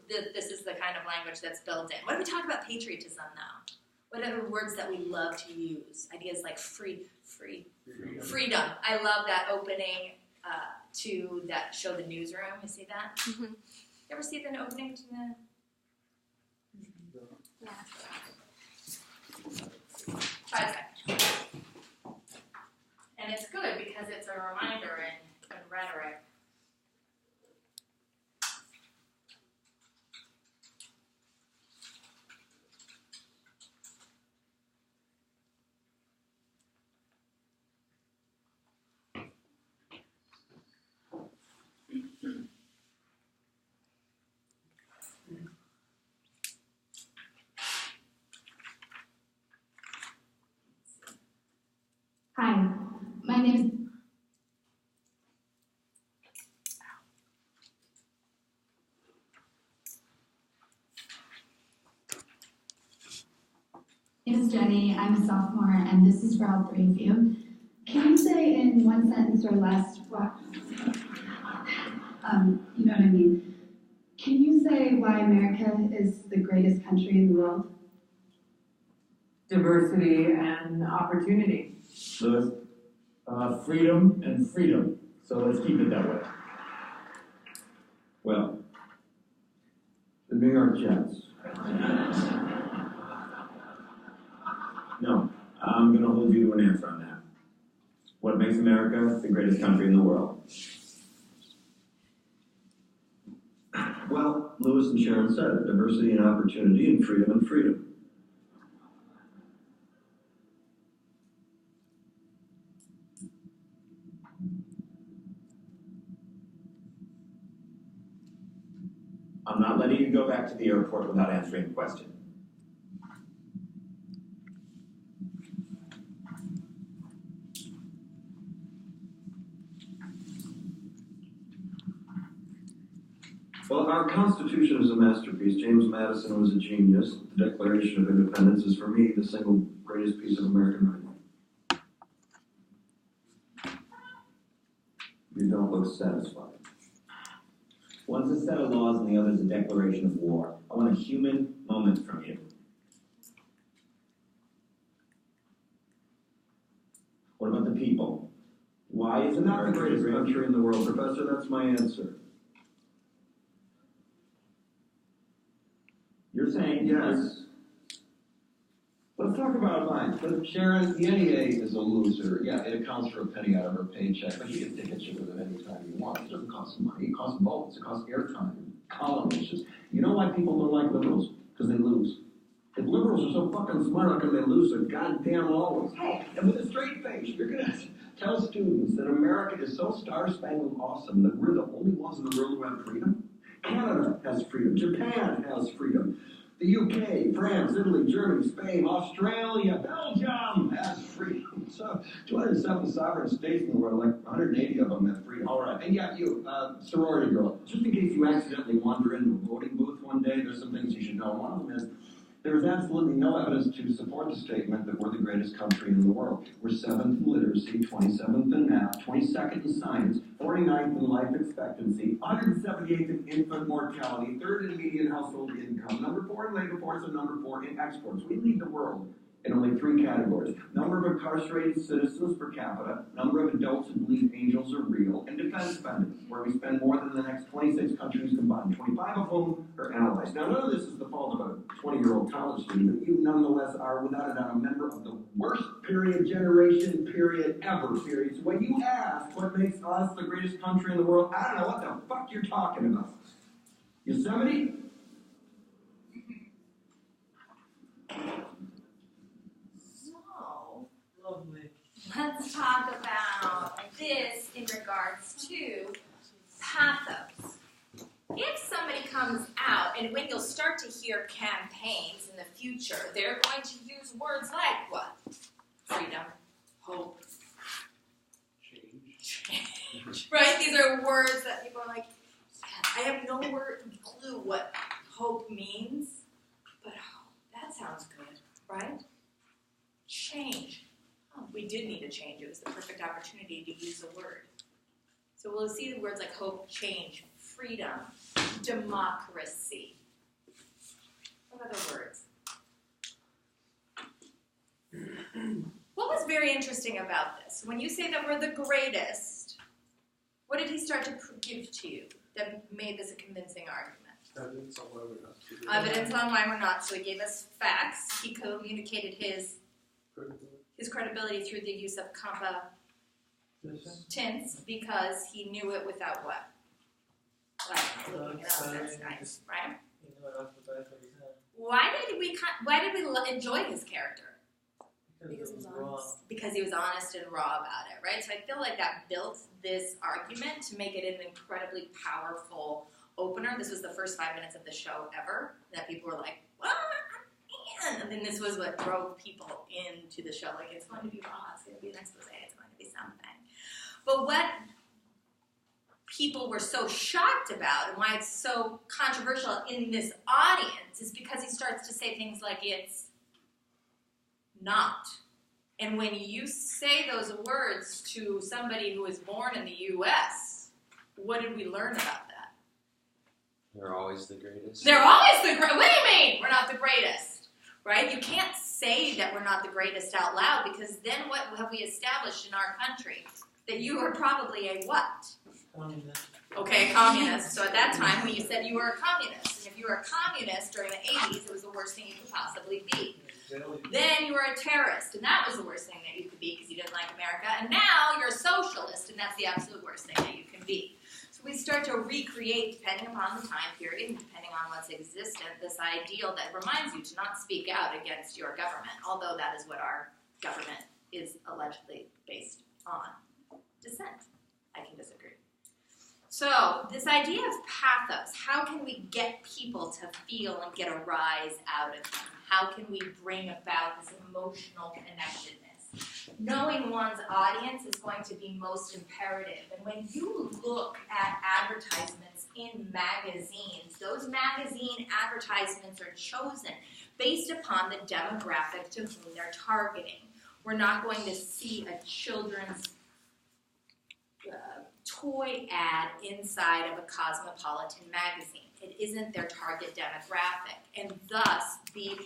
This is the kind of language that's built in. What do we talk about patriotism now? What are the words that we love to use? Ideas like freedom. I love that opening to that show, The Newsroom. You see that? Mm-hmm. You ever see the opening to the... Yeah. Try that. And it's good because it's a reminder in rhetoric. Hi, my name is... My name is Jenny, I'm a sophomore, and this is for all three of you. Can you say in one sentence or less what... you know what I mean. Can you say why America is the greatest country in the world? Diversity and opportunity. Lewis, freedom and freedom. So let's keep it that way. Well, the New York Jets. No, I'm going to hold you to an answer on that. What makes America the greatest country in the world? Well, Lewis and Sharon said it. Diversity and opportunity and freedom. I'm not letting you go back to the airport without answering the question. Well, our Constitution is a masterpiece. James Madison was a genius. The Declaration of Independence is, for me, the single greatest piece of American writing. You don't look satisfied. One's a set of laws and the other's a declaration of war. I want a human moment from you. What about the people? Why is It's not the America greatest great? country in the world, Professor. That's my answer. You're saying Yes. Let's talk about mine. But Sharon, the NEA is a loser. Yeah, it accounts for a penny out of her paycheck, but you can take a chip with it anytime you want. It doesn't cost money. It costs votes. It costs airtime, columns. You know why people don't like liberals? Because they lose. If liberals are so fucking smart, how come they lose so goddamn always? Hey, and with a straight face, you're gonna tell students that America is so star-spangled awesome that we're the only ones in the world who have freedom? Canada has freedom. Japan has freedom. The UK, France, Italy, Germany, Spain, Australia, Belgium has freedom. So 207 sovereign states in the world, like 180 of them have freedom. All right. And yeah, you, sorority girl, just in case you accidentally wander into a voting booth one day, there's some things you should know. One of them is there is absolutely no evidence to support the statement that we're the greatest country in the world. We're 7th in literacy, 27th in math, 22nd in science, 49th in life expectancy, 178th in infant mortality, 3rd in median household income, number 4 in labor force, and number 4 in exports. We lead the world in only 3 categories: number of incarcerated citizens per capita, number of adults who believe angels are real, and defense spending, where we spend more than the next 26 countries combined, 25 of whom are allies. Now, none of this is the fault of a 20-year-old college student, but you nonetheless are, without a doubt, a member of the worst generation ever. So when you ask what makes us the greatest country in the world, I don't know what the fuck you're talking about. Yosemite? Lovely. Let's talk about this in regards to pathos. If somebody comes out, and when you'll start to hear campaigns in the future, they're going to use words like what? Freedom, hope, change. Right? These are words that people are like, I have no clue what hope means, but that sounds good, right? Change. Oh, we did need a change. It was the perfect opportunity to use a word. So we'll see the words like hope, change, freedom, democracy. What other words? What was very interesting about this? When you say that we're the greatest, what did he start to give to you that made this a convincing argument? Evidence on why we're not. Evidence on why we're not. So he gave us facts. He communicated his credibility through the use of competence because he knew it without what? Like looking it up. That's nice, right? You know it off the back of his head. Why did we enjoy his character? Because it was raw. Because he was honest and raw about it, right? So I feel like that built this argument to make it an incredibly powerful opener. This was the first 5 minutes of the show ever that people were like, what? And then this was what drove people into the show. Like, it's going to be raw, it's going to be an expose, it's going to be something. But what people were so shocked about and why it's so controversial in this audience is because he starts to say things like it's not. And when you say those words to somebody who was born in the U.S., what did we learn about that? They're always the greatest. They're always the greatest. What do you mean we're not the greatest? Right? You can't say that we're not the greatest out loud because then what have we established in our country? That you are probably a what? Communist. Okay, communist. So at that time, when you said you were a communist, and if you were a communist during the 80s, it was the worst thing you could possibly be. Then you were a terrorist, and that was the worst thing that you could be because you didn't like America. And now you're a socialist, and that's the absolute worst thing that you can be. So we start to recreate, depending upon the time period and depending on what's existent, this ideal that reminds you to not speak out against your government, although that is what our government is allegedly based on. Dissent. I can disagree. So this idea of pathos, how can we get people to feel and get a rise out of them? How can we bring about this emotional connectedness? Knowing one's audience is going to be most imperative. And when you look at advertisements in magazines, those magazine advertisements are chosen based upon the demographic to whom they're targeting. We're not going to see a children's toy ad inside of a cosmopolitan magazine. It isn't their target demographic, and thus the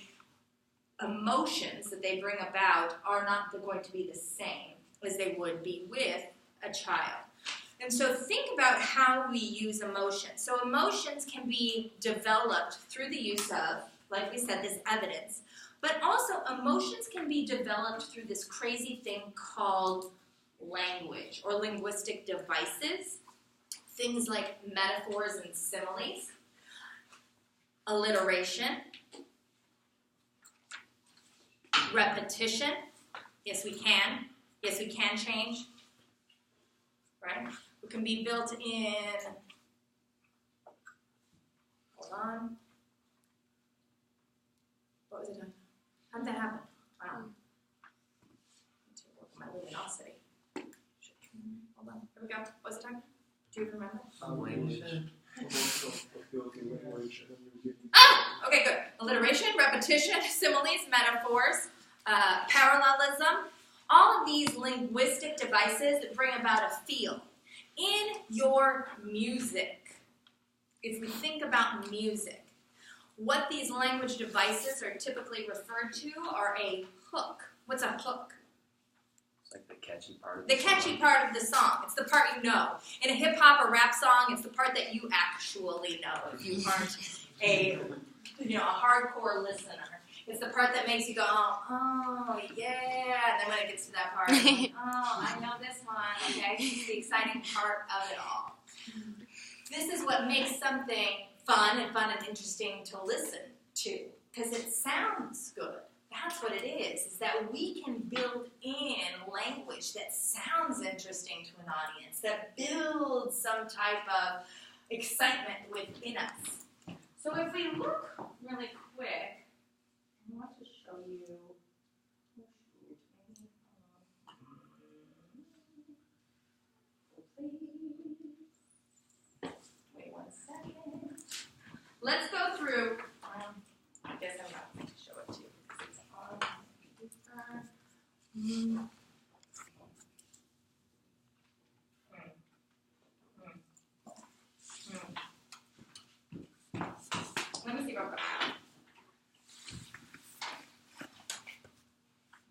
emotions that they bring about are not going to be the same as they would be with a child. And so think about how we use emotions. So emotions can be developed through the use of, like we said, this evidence, but also emotions can be developed through this crazy thing called language or linguistic devices, things like metaphors and similes, alliteration, repetition. Yes, we can. Yes, we can change. Right? It can be built in. Hold on. What was it done? How did that happen? Wow. Need to work on my luminosity. Hold on. Here we go. What was it done? Do you remember? Language. Oh! Okay, good. Alliteration, repetition, similes, metaphors, parallelism. All of these linguistic devices bring about a feel. In your music, if we think about music, what these language devices are typically referred to are a hook. What's a hook? It's like the catchy part of the catchy part of the song. It's the part you know. In a hip-hop or rap song, it's the part that you actually know if you aren't a hardcore listener. It's the part that makes you go, oh, yeah. And then when it gets to that part, you're like, oh, I know this one. Okay, it's the exciting part of it all. This is what makes something fun and interesting to listen to, because it sounds good. That's what it is that we can build in language that sounds interesting to an audience, that builds some type of excitement within us. So if we look really quick, I want to show you. Wait 1 second. Let's go through. I guess I'm not going to show it to you because it's on the computer. Let me see real quick.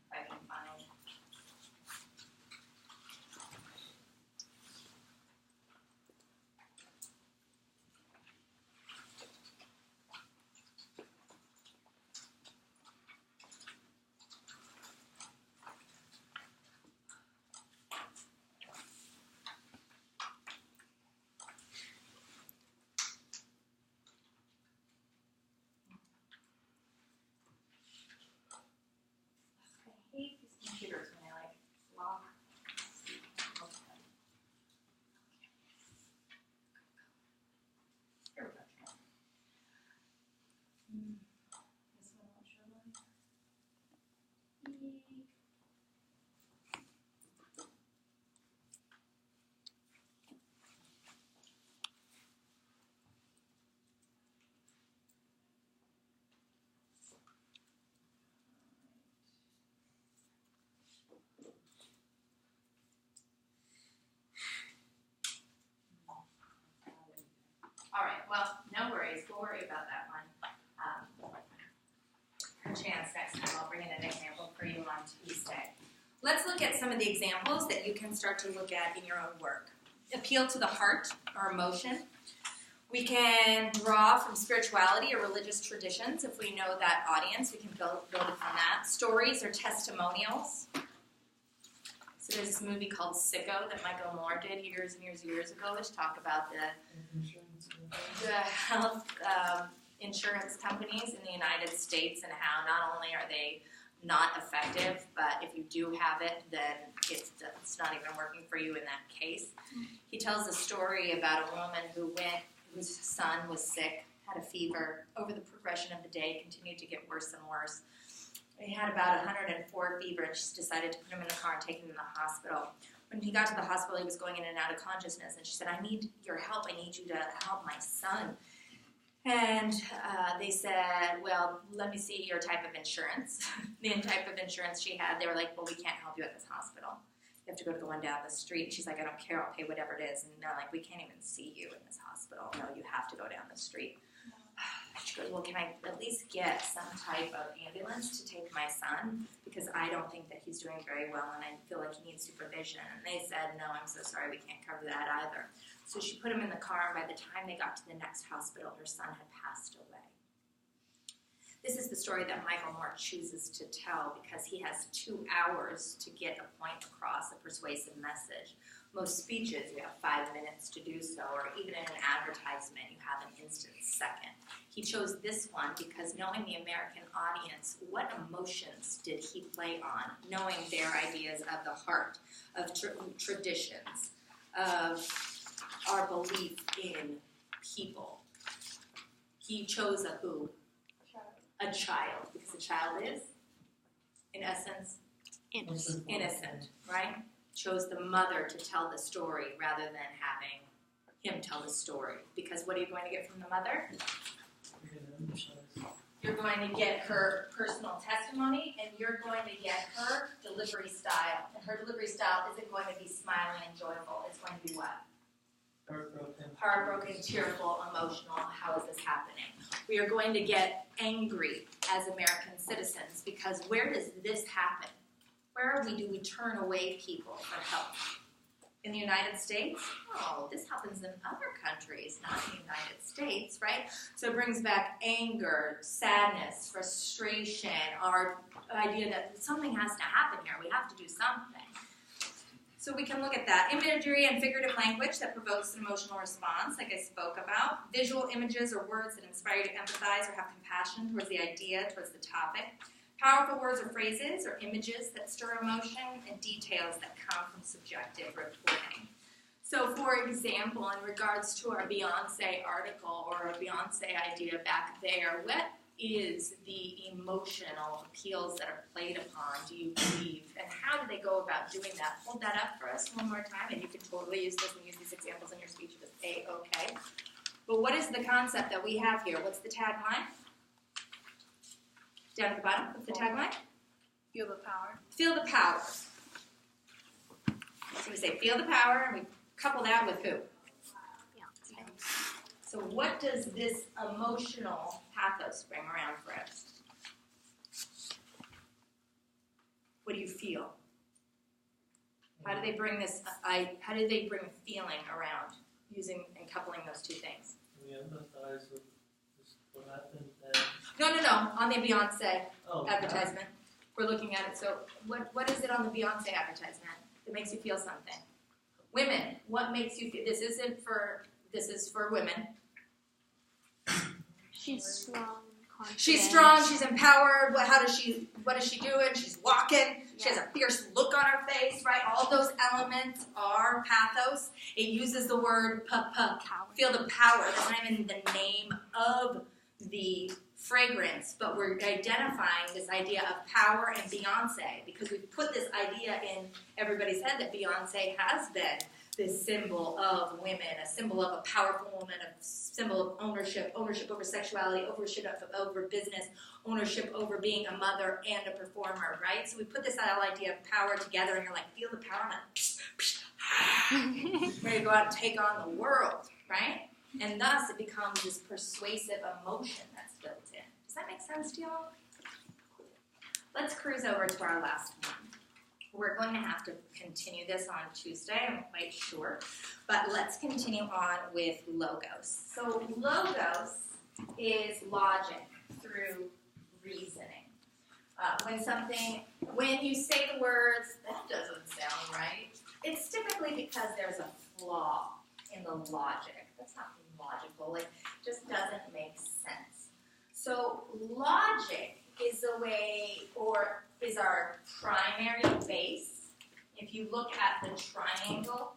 If I can find. I hate these computers when they lock. Here we go. This one won't show me. All right, well, no worries. We'll worry about that one. Perchance next time I'll bring in an example for you on Tuesday. Let's look at some of the examples that you can start to look at in your own work. Appeal to the heart or emotion. We can draw from spirituality or religious traditions. If we know that audience, we can build it from that. Stories or testimonials. So there's this movie called Sicko that Michael Moore did years and years ago, which talked about the health insurance companies in the United States and how not only are they not effective, but if you do have it, then it's not even working for you in that case. He tells a story about a woman whose son was sick, had a fever. Over the progression of the day, continued to get worse and worse. He had about 104 fever, and she decided to put him in the car and take him to the hospital. When he got to the hospital, he was going in and out of consciousness, and she said, I need your help. I need you to help my son. And they said, well, let me see your type of insurance. The type of insurance she had, they were like, well, we can't help you at this hospital. You have to go to the one down the street. She's like, I don't care, I'll pay whatever it is. And they're like, we can't even see you in this hospital. No, you have to go down the street. She goes, well, can I at least get some type of ambulance to take my son? Because I don't think that he's doing very well and I feel like he needs supervision. And they said, no, I'm so sorry, we can't cover that either. So she put him in the car, and by the time they got to the next hospital, her son had passed away. This is the story that Michael Moore chooses to tell because he has 2 hours to get a point across, a persuasive message. Most speeches, you have 5 minutes to do so, or even in an advertisement, you have an instant second. He chose this one because knowing the American audience, what emotions did he play on? Knowing their ideas of the heart, of traditions, of our belief in people. He chose a who? A child, because a child is, in essence, innocent, right? Chose the mother to tell the story rather than having him tell the story. Because what are you going to get from the mother? You're going to get her personal testimony, and you're going to get her delivery style. And her delivery style isn't going to be smiling and joyful. It's going to be what? Heartbroken, tearful, emotional. How is this happening? We are going to get angry as American citizens because where does this happen? Where do we turn away people for help? In the United States? Oh, this happens in other countries, not in the United States, right? So it brings back anger, sadness, frustration, our idea that something has to happen here. We have to do something. So we can look at that. Imagery and figurative language that provokes an emotional response, like I spoke about. Visual images or words that inspire you to empathize or have compassion towards the idea, towards the topic. Powerful words or phrases or images that stir emotion, and details that come from subjective reporting. So, for example, in regards to our Beyonce article or a Beyonce idea back there, what is the emotional appeals that are played upon, do you believe, and how do they go about doing that? Hold that up for us one more time, and you can totally use this and use these examples in your speech if it's A-okay. But what is the concept that we have here? What's the tagline? Down at the bottom, what's the tagline? Feel the power. Feel the power. So we say feel the power, and we couple that with who? So what does this emotional pathos bring around for us? What do you feel? How do they bring this? How do they bring feeling around using and coupling those two things? We empathize with what happened. No. On the Beyonce advertisement, we're looking at it. So what is it on the Beyonce advertisement that makes you feel something? Women, what makes you feel? This is for women. She's strong, confident. She's strong, she's empowered. What is she doing? She's walking. She has a fierce look on her face, right? All those elements are pathos. It uses the word feel the power. That's not even the name of the fragrance, but we're identifying this idea of power and Beyonce because we've put this idea in everybody's head that Beyonce has been this symbol of women, a symbol of a powerful woman, a symbol of ownership over sexuality, ownership over business, ownership over being a mother and a performer, right? So we put this whole idea of power together, and you're like, feel the power, I'm like, psh, psh, ready to go out and take on the world, right? And thus it becomes this persuasive emotion that's built in. Does that make sense to y'all? Let's cruise over to our last one. We're going to have to continue this on Tuesday, I'm quite sure. But let's continue on with logos. So logos is logic through reasoning. When you say the words, that doesn't sound right, it's typically because there's a flaw in the logic. That's not logical, it just doesn't make sense. So logic is a way, or is our primary base. If you look at the triangle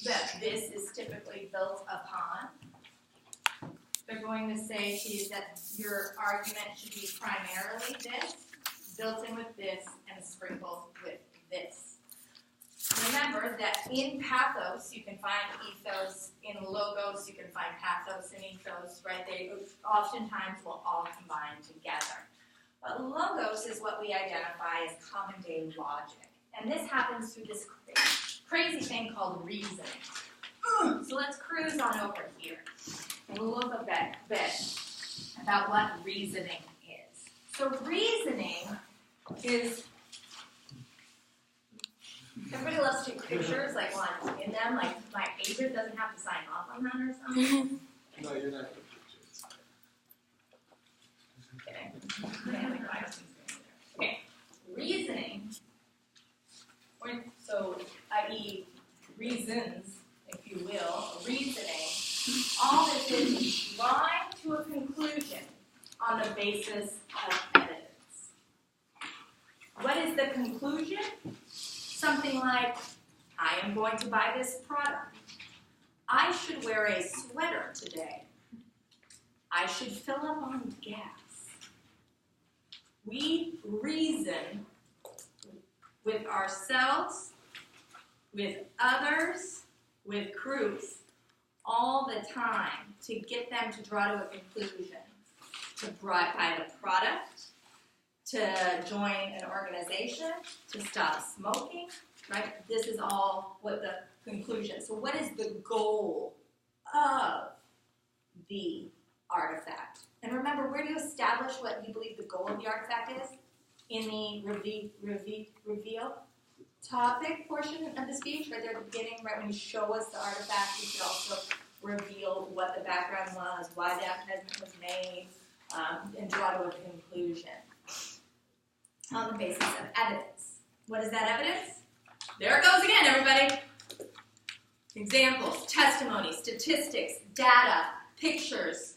that this is typically built upon, they're going to say to you that your argument should be primarily this, built in with this, and sprinkled with this. Remember that in pathos, you can find ethos. In logos, you can find pathos and ethos, right? They oftentimes will all combine together. But logos is what we identify as common day logic. And this happens through this crazy thing called reasoning. So let's cruise on over here and look a bit about what reasoning is. So reasoning is, everybody loves to take pictures, like one in them, like my agent doesn't have to sign off on that or something. No, you're not. Okay, reasoning, so i.e. reasons, if you will, reasoning, all this is drawing to a conclusion on the basis of evidence. What is the conclusion? Something like, I am going to buy this product. I should wear a sweater today. I should fill up on gas. We reason with ourselves, with others, with groups, all the time to get them to draw to a conclusion, to buy the product, to join an organization, to stop smoking, right? This is all what the conclusion. So what is the goal of the artifact? And remember, where do you establish what you believe the goal of the artifact is? In the reveal topic portion of the speech, right there at the beginning, right when you show us the artifact, you should also reveal what the background was, why the advertisement was made, and draw to a conclusion on the basis of evidence. What is that evidence? There it goes again, everybody. Examples, testimony, statistics, data, pictures,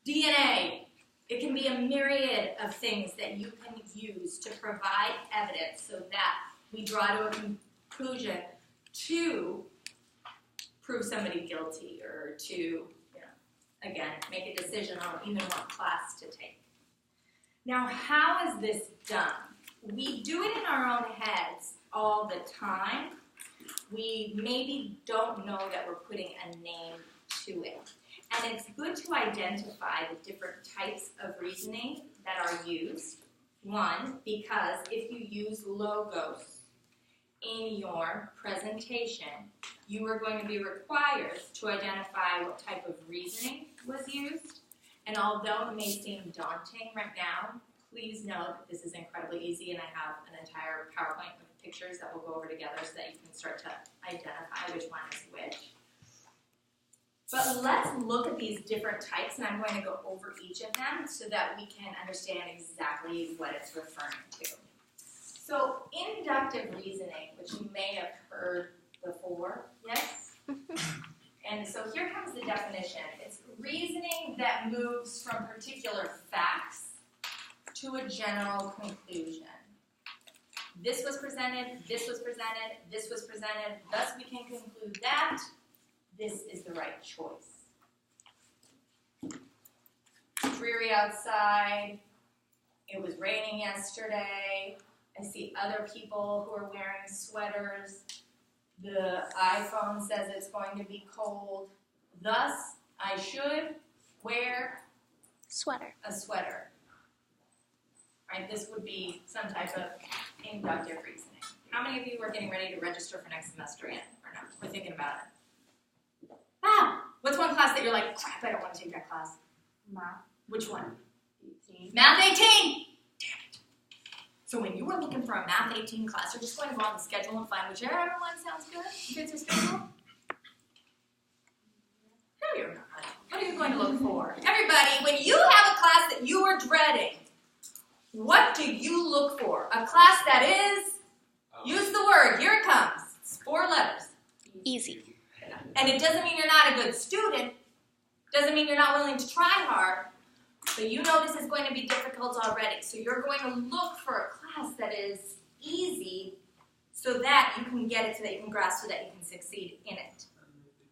DNA. It can be a myriad of things that you can use to provide evidence so that we draw to a conclusion to prove somebody guilty or to, again, make a decision on even what class to take. Now, how is this done? We do it in our own heads all the time. We maybe don't know that we're putting a name to it. And it's good to identify the different types of reasoning that are used. One, because if you use logos in your presentation, you are going to be required to identify what type of reasoning was used. And although it may seem daunting right now, please know that this is incredibly easy, and I have an entire PowerPoint with pictures that we'll go over together so that you can start to identify which one is which. But let's look at these different types, and I'm going to go over each of them so that we can understand exactly what it's referring to. So inductive reasoning, which you may have heard before, yes? And so here comes the definition. It's reasoning that moves from particular facts to a general conclusion. This was presented, this was presented, this was presented, thus we can conclude that this is the right choice. Dreary outside, it was raining yesterday, I see other people who are wearing sweaters, the iPhone says it's going to be cold, thus I should wear a sweater. Right? This would be some type of inductive reasoning. How many of you are getting ready to register for next semester yet? Or not? We're thinking about it. What's one class that you're like, crap, I don't want to take that class? Math. Which one? 18. Math 18! Damn it. So when you were looking for a Math 18 class, you're just going to go on the schedule and find whichever one sounds good, fits your schedule? No, you're not. What are you going to look for? Everybody, when you have a class that you are dreading, what do you look for? A class that is, use the word, here it comes. It's 4 letters. Easy. And it doesn't mean you're not a good student. Doesn't mean you're not willing to try hard. But you know this is going to be difficult already. So you're going to look for a class that is easy so that you can get it, so that you can grasp, so that you can succeed in it.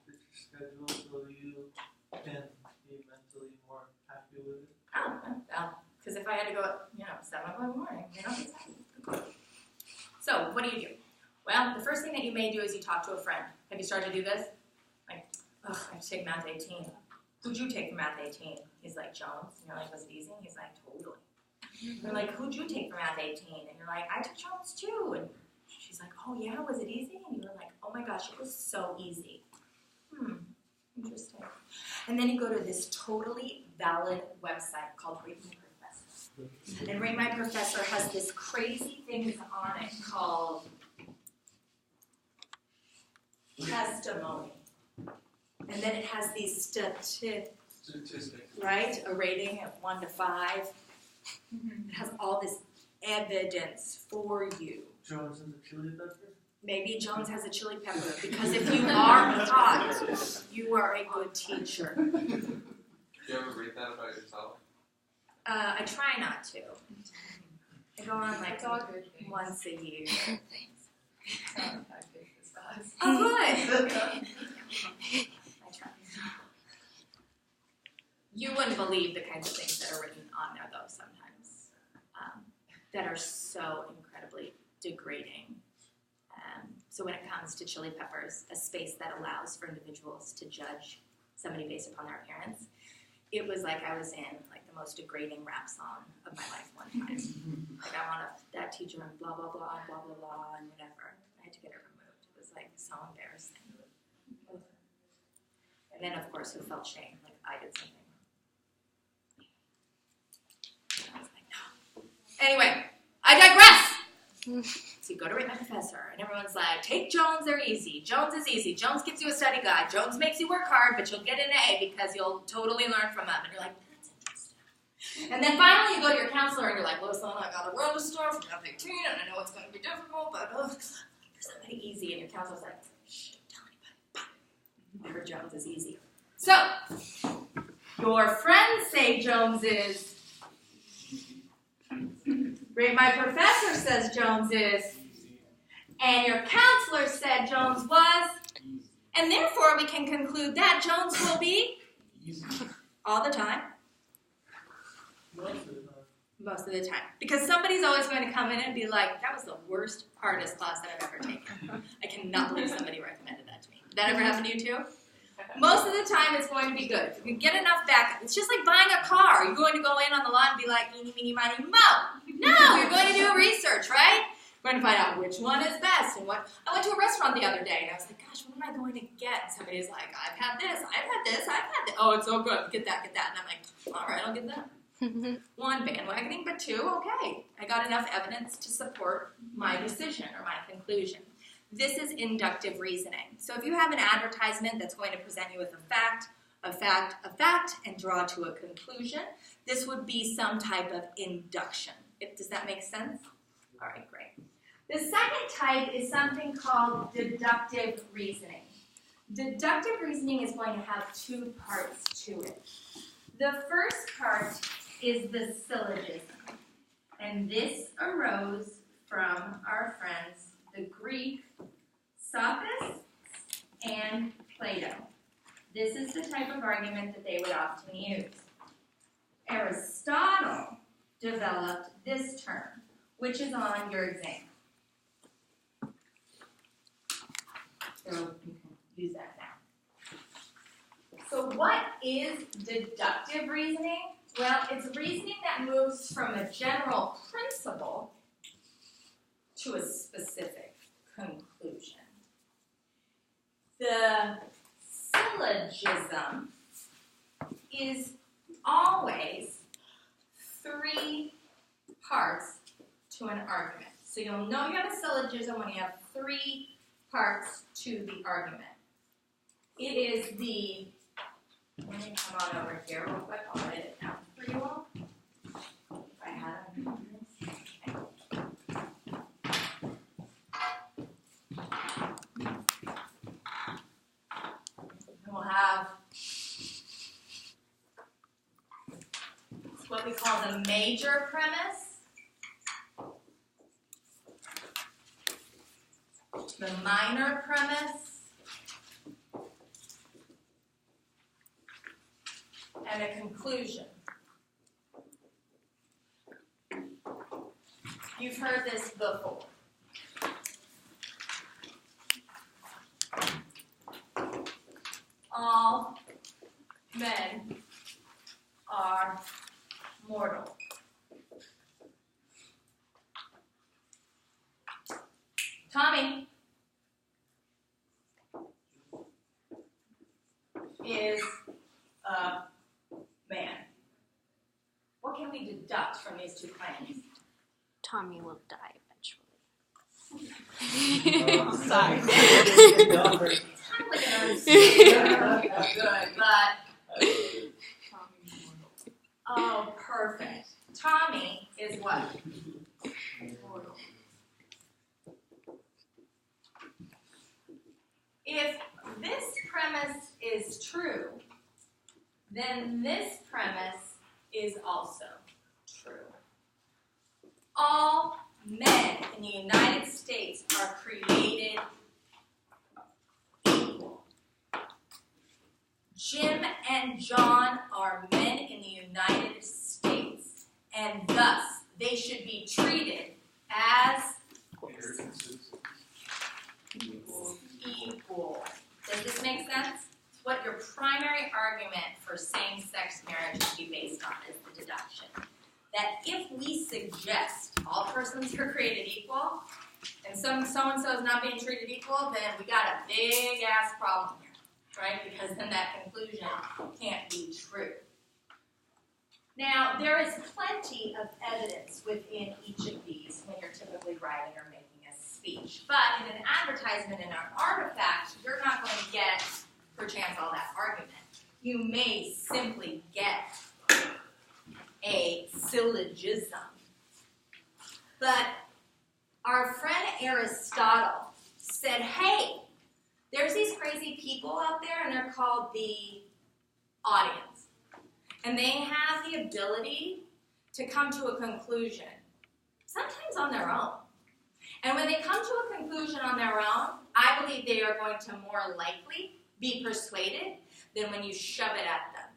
And schedule so you can be mentally more happy with it. Oh, well, because if I had to go at 7 o'clock in the morning, So what do? Well, the first thing that you may do is you talk to a friend. Have you started to do this? Like, I have to take Math 18. Who'd you take for Math 18? He's like, Jones. And you're like, was it easy? He's like, totally. You're like, who'd you take for Math 18? And you're like, I took Jones too. And she's like, oh yeah, was it easy? And you were like, oh my gosh, it was so easy. Interesting. And then you go to this totally valid website called Rate My Professor. And Rate My Professor has this crazy thing on it called testimony. And then it has these statistics, right? A rating of 1 to 5. It has all this evidence for you. Jones and the chili pepper? Maybe Jones has a chili pepper, because if you are hot, you are a good teacher. Do you ever read that about yourself? I try not to. I go on like once a year. Oh, good. I try. You wouldn't believe the kinds of things that are written on there, though, sometimes, that are so incredibly degrading. So when it comes to chili peppers, a space that allows for individuals to judge somebody based upon their appearance, it was like I was in like the most degrading rap song of my life one time. Like I want that teacher and blah, blah, blah, blah, blah, blah, and whatever. I had to get it removed. It was like so embarrassing. And then, of course, who felt shame? Like I did something. I was like, no. Anyway, I digress. So you go to Rate My Professor, and everyone's like, take Jones, they're easy. Jones is easy. Jones gives you a study guide. Jones makes you work hard, but you'll get an A because you'll totally learn from him. And you're like, that's interesting. And then finally you go to your counselor, and you're like, listen, I got to run the store from F18, and I know it's going to be difficult, but there's somebody easy. And your counselor's like, shh, don't tell anybody. I heard Jones is easy. So, your friends say Jones is. Rate My Professor says Jones is, and your counselor said Jones was, and therefore we can conclude that Jones will be all the time. Most of the time. Because somebody's always going to come in and be like, that was the worst, hardest class that I've ever taken. I cannot believe somebody recommended that to me. Did that ever happen to you too? Most of the time, it's going to be good. If you can get enough backup, it's just like buying a car. You're going to go in on the lot and be like, eeny, meeny, miny, mo. No, you're going to do research, right? You're going to find out which one is best. And what. I went to a restaurant the other day, and I was like, gosh, what am I going to get? And somebody's like, I've had this, I've had this, I've had this. Oh, it's so good. Get that, get that. And I'm like, all right, I'll get that. One, bandwagoning, but two, okay. I got enough evidence to support my decision or my conclusion. This is inductive reasoning. So if you have an advertisement that's going to present you with a fact, and draw to a conclusion, this would be some type of induction. Does that make sense? All right, great. The second type is something called deductive reasoning. Deductive reasoning is going to have two parts to it. The first part is the syllogism. And this arose from our friends, the Greek Sophists and Plato. This is the type of argument that they would often use. Aristotle developed this term, which is on your exam. So you can use that now. So what is deductive reasoning? Well, it's reasoning that moves from a general principle to a specific conclusion. The syllogism is always 3 parts to an argument. So you'll know you have a syllogism when you have 3 parts to the argument. It is the, let me come on over here real quick, I'll write it down for you all. If I had it. We'll have what we call the major premise, the minor premise, and a conclusion. You've heard this before. All men are mortal. Tommy, from these two claims? Tommy will die eventually. I'm sorry. Good, but oh, perfect. Tommy is what? If this premise is true, then this premise is also true. All men in the United States are created equal. Jim and John are men in the United States, and thus they should be treated as equal. Does this make sense? What your primary argument for same-sex marriage should be based on is the deduction that if we suggest all persons are created equal, and so-and-so is not being treated equal, then we got a big-ass problem here, right? Because then that conclusion can't be true. Now, there is plenty of evidence within each of these when you're typically writing or making a speech. But in an advertisement and an artifact, you're not going to get, perchance, all that argument. You may simply get a syllogism. But our friend Aristotle said, hey, there's these crazy people out there, and they're called the audience. And they have the ability to come to a conclusion, sometimes on their own. And when they come to a conclusion on their own, I believe they are going to more likely be persuaded than when you shove it at them.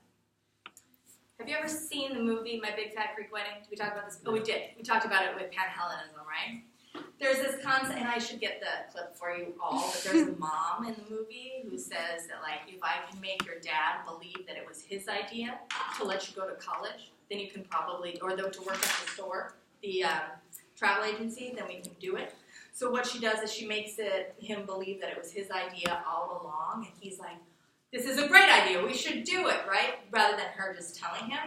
Have you ever seen the movie My Big Fat Greek Wedding? Did we talk about this? Oh, we did. We talked about it with Panhellenism, right? There's this concept, and I should get the clip for you all, but there's a mom in the movie who says that, like, if I can make your dad believe that it was his idea to let you go to college, then you can probably, or though to work at the store, the travel agency, then we can do it. So what she does is she makes him believe that it was his idea all along, and he's like, this is a great idea, we should do it, right? Rather than her just telling him.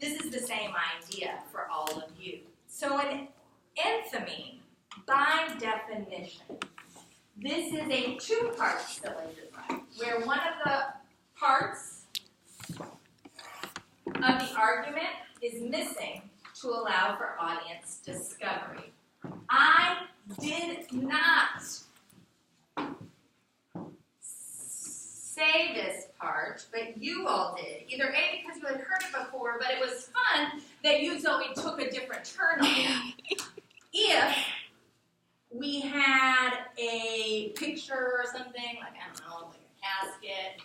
This is the same idea for all of you. So an enthymeme, by definition, this is a two-part syllogism, where one of the parts of the argument is missing to allow for audience discovery. I did not say this part, but you all did. Either A, because you had heard it before, but it was fun that you Zoe took a different turn on it. If we had a picture or something, like, I don't know, like a casket,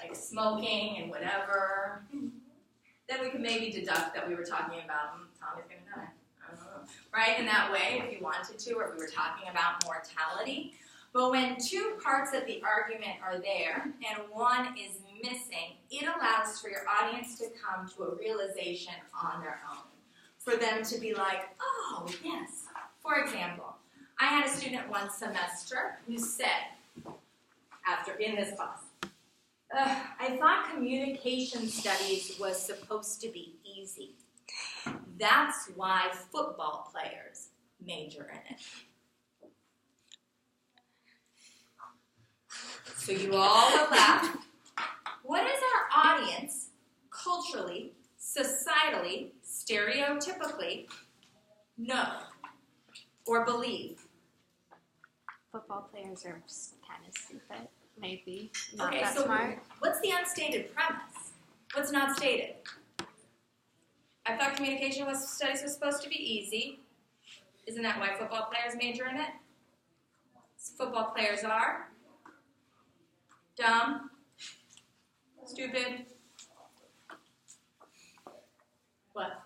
like smoking and whatever, then we could maybe deduct that we were talking about, Tommy's going to die. I don't know. Right? In that way, if you wanted to, or if we were talking about mortality. But when two parts of the argument are there and one is missing, it allows for your audience to come to a realization on their own. For them to be like, oh, yes. For example, I had a student one semester who said, after in this class, I thought communication studies was supposed to be easy. That's why football players major in it. So you all will laugh. What does our audience, culturally, societally, stereotypically, know or believe? Football players are kind of stupid, maybe. Not Okay, that so smart. what's the unstated premise? What's not stated? I thought communication studies was supposed to be easy. Isn't that why football players major in it? Football players are dumb, stupid. What?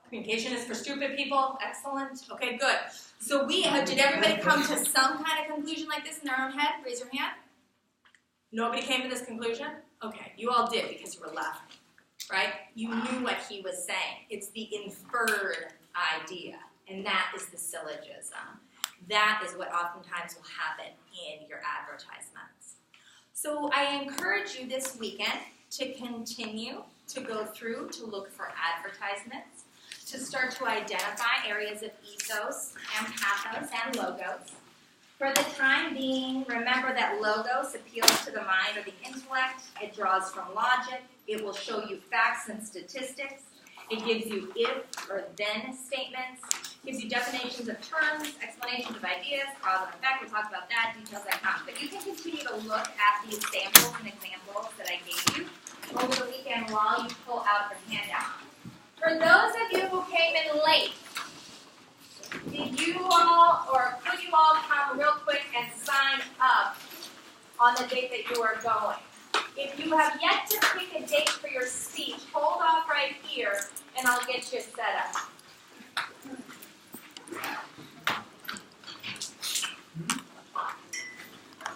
Communication is for stupid people. Excellent. Okay, good. So did everybody come to some kind of conclusion like this in their own head? Raise your hand. Nobody came to this conclusion? Okay, you all did because you were laughing, right? You knew what he was saying. It's the inferred idea, and that is the syllogism. That is what oftentimes will happen in your advertisements. So I encourage you this weekend to continue to go through to look for advertisements, to start to identify areas of ethos and pathos and logos. For the time being, remember that logos appeals to the mind or the intellect. It draws from logic. It will show you facts and statistics. It gives you if or then statements. It gives you definitions of terms, explanations of ideas, cause and effect. We'll talk about that, details that come. But you can continue to look at these samples and examples that I gave you over the weekend while you pull out your handout. For those of you who came in late, did you all, or could you all come real quick and sign up on the date that you are going? If you have yet to pick a date for your speech, hold off right here and I'll get you set up.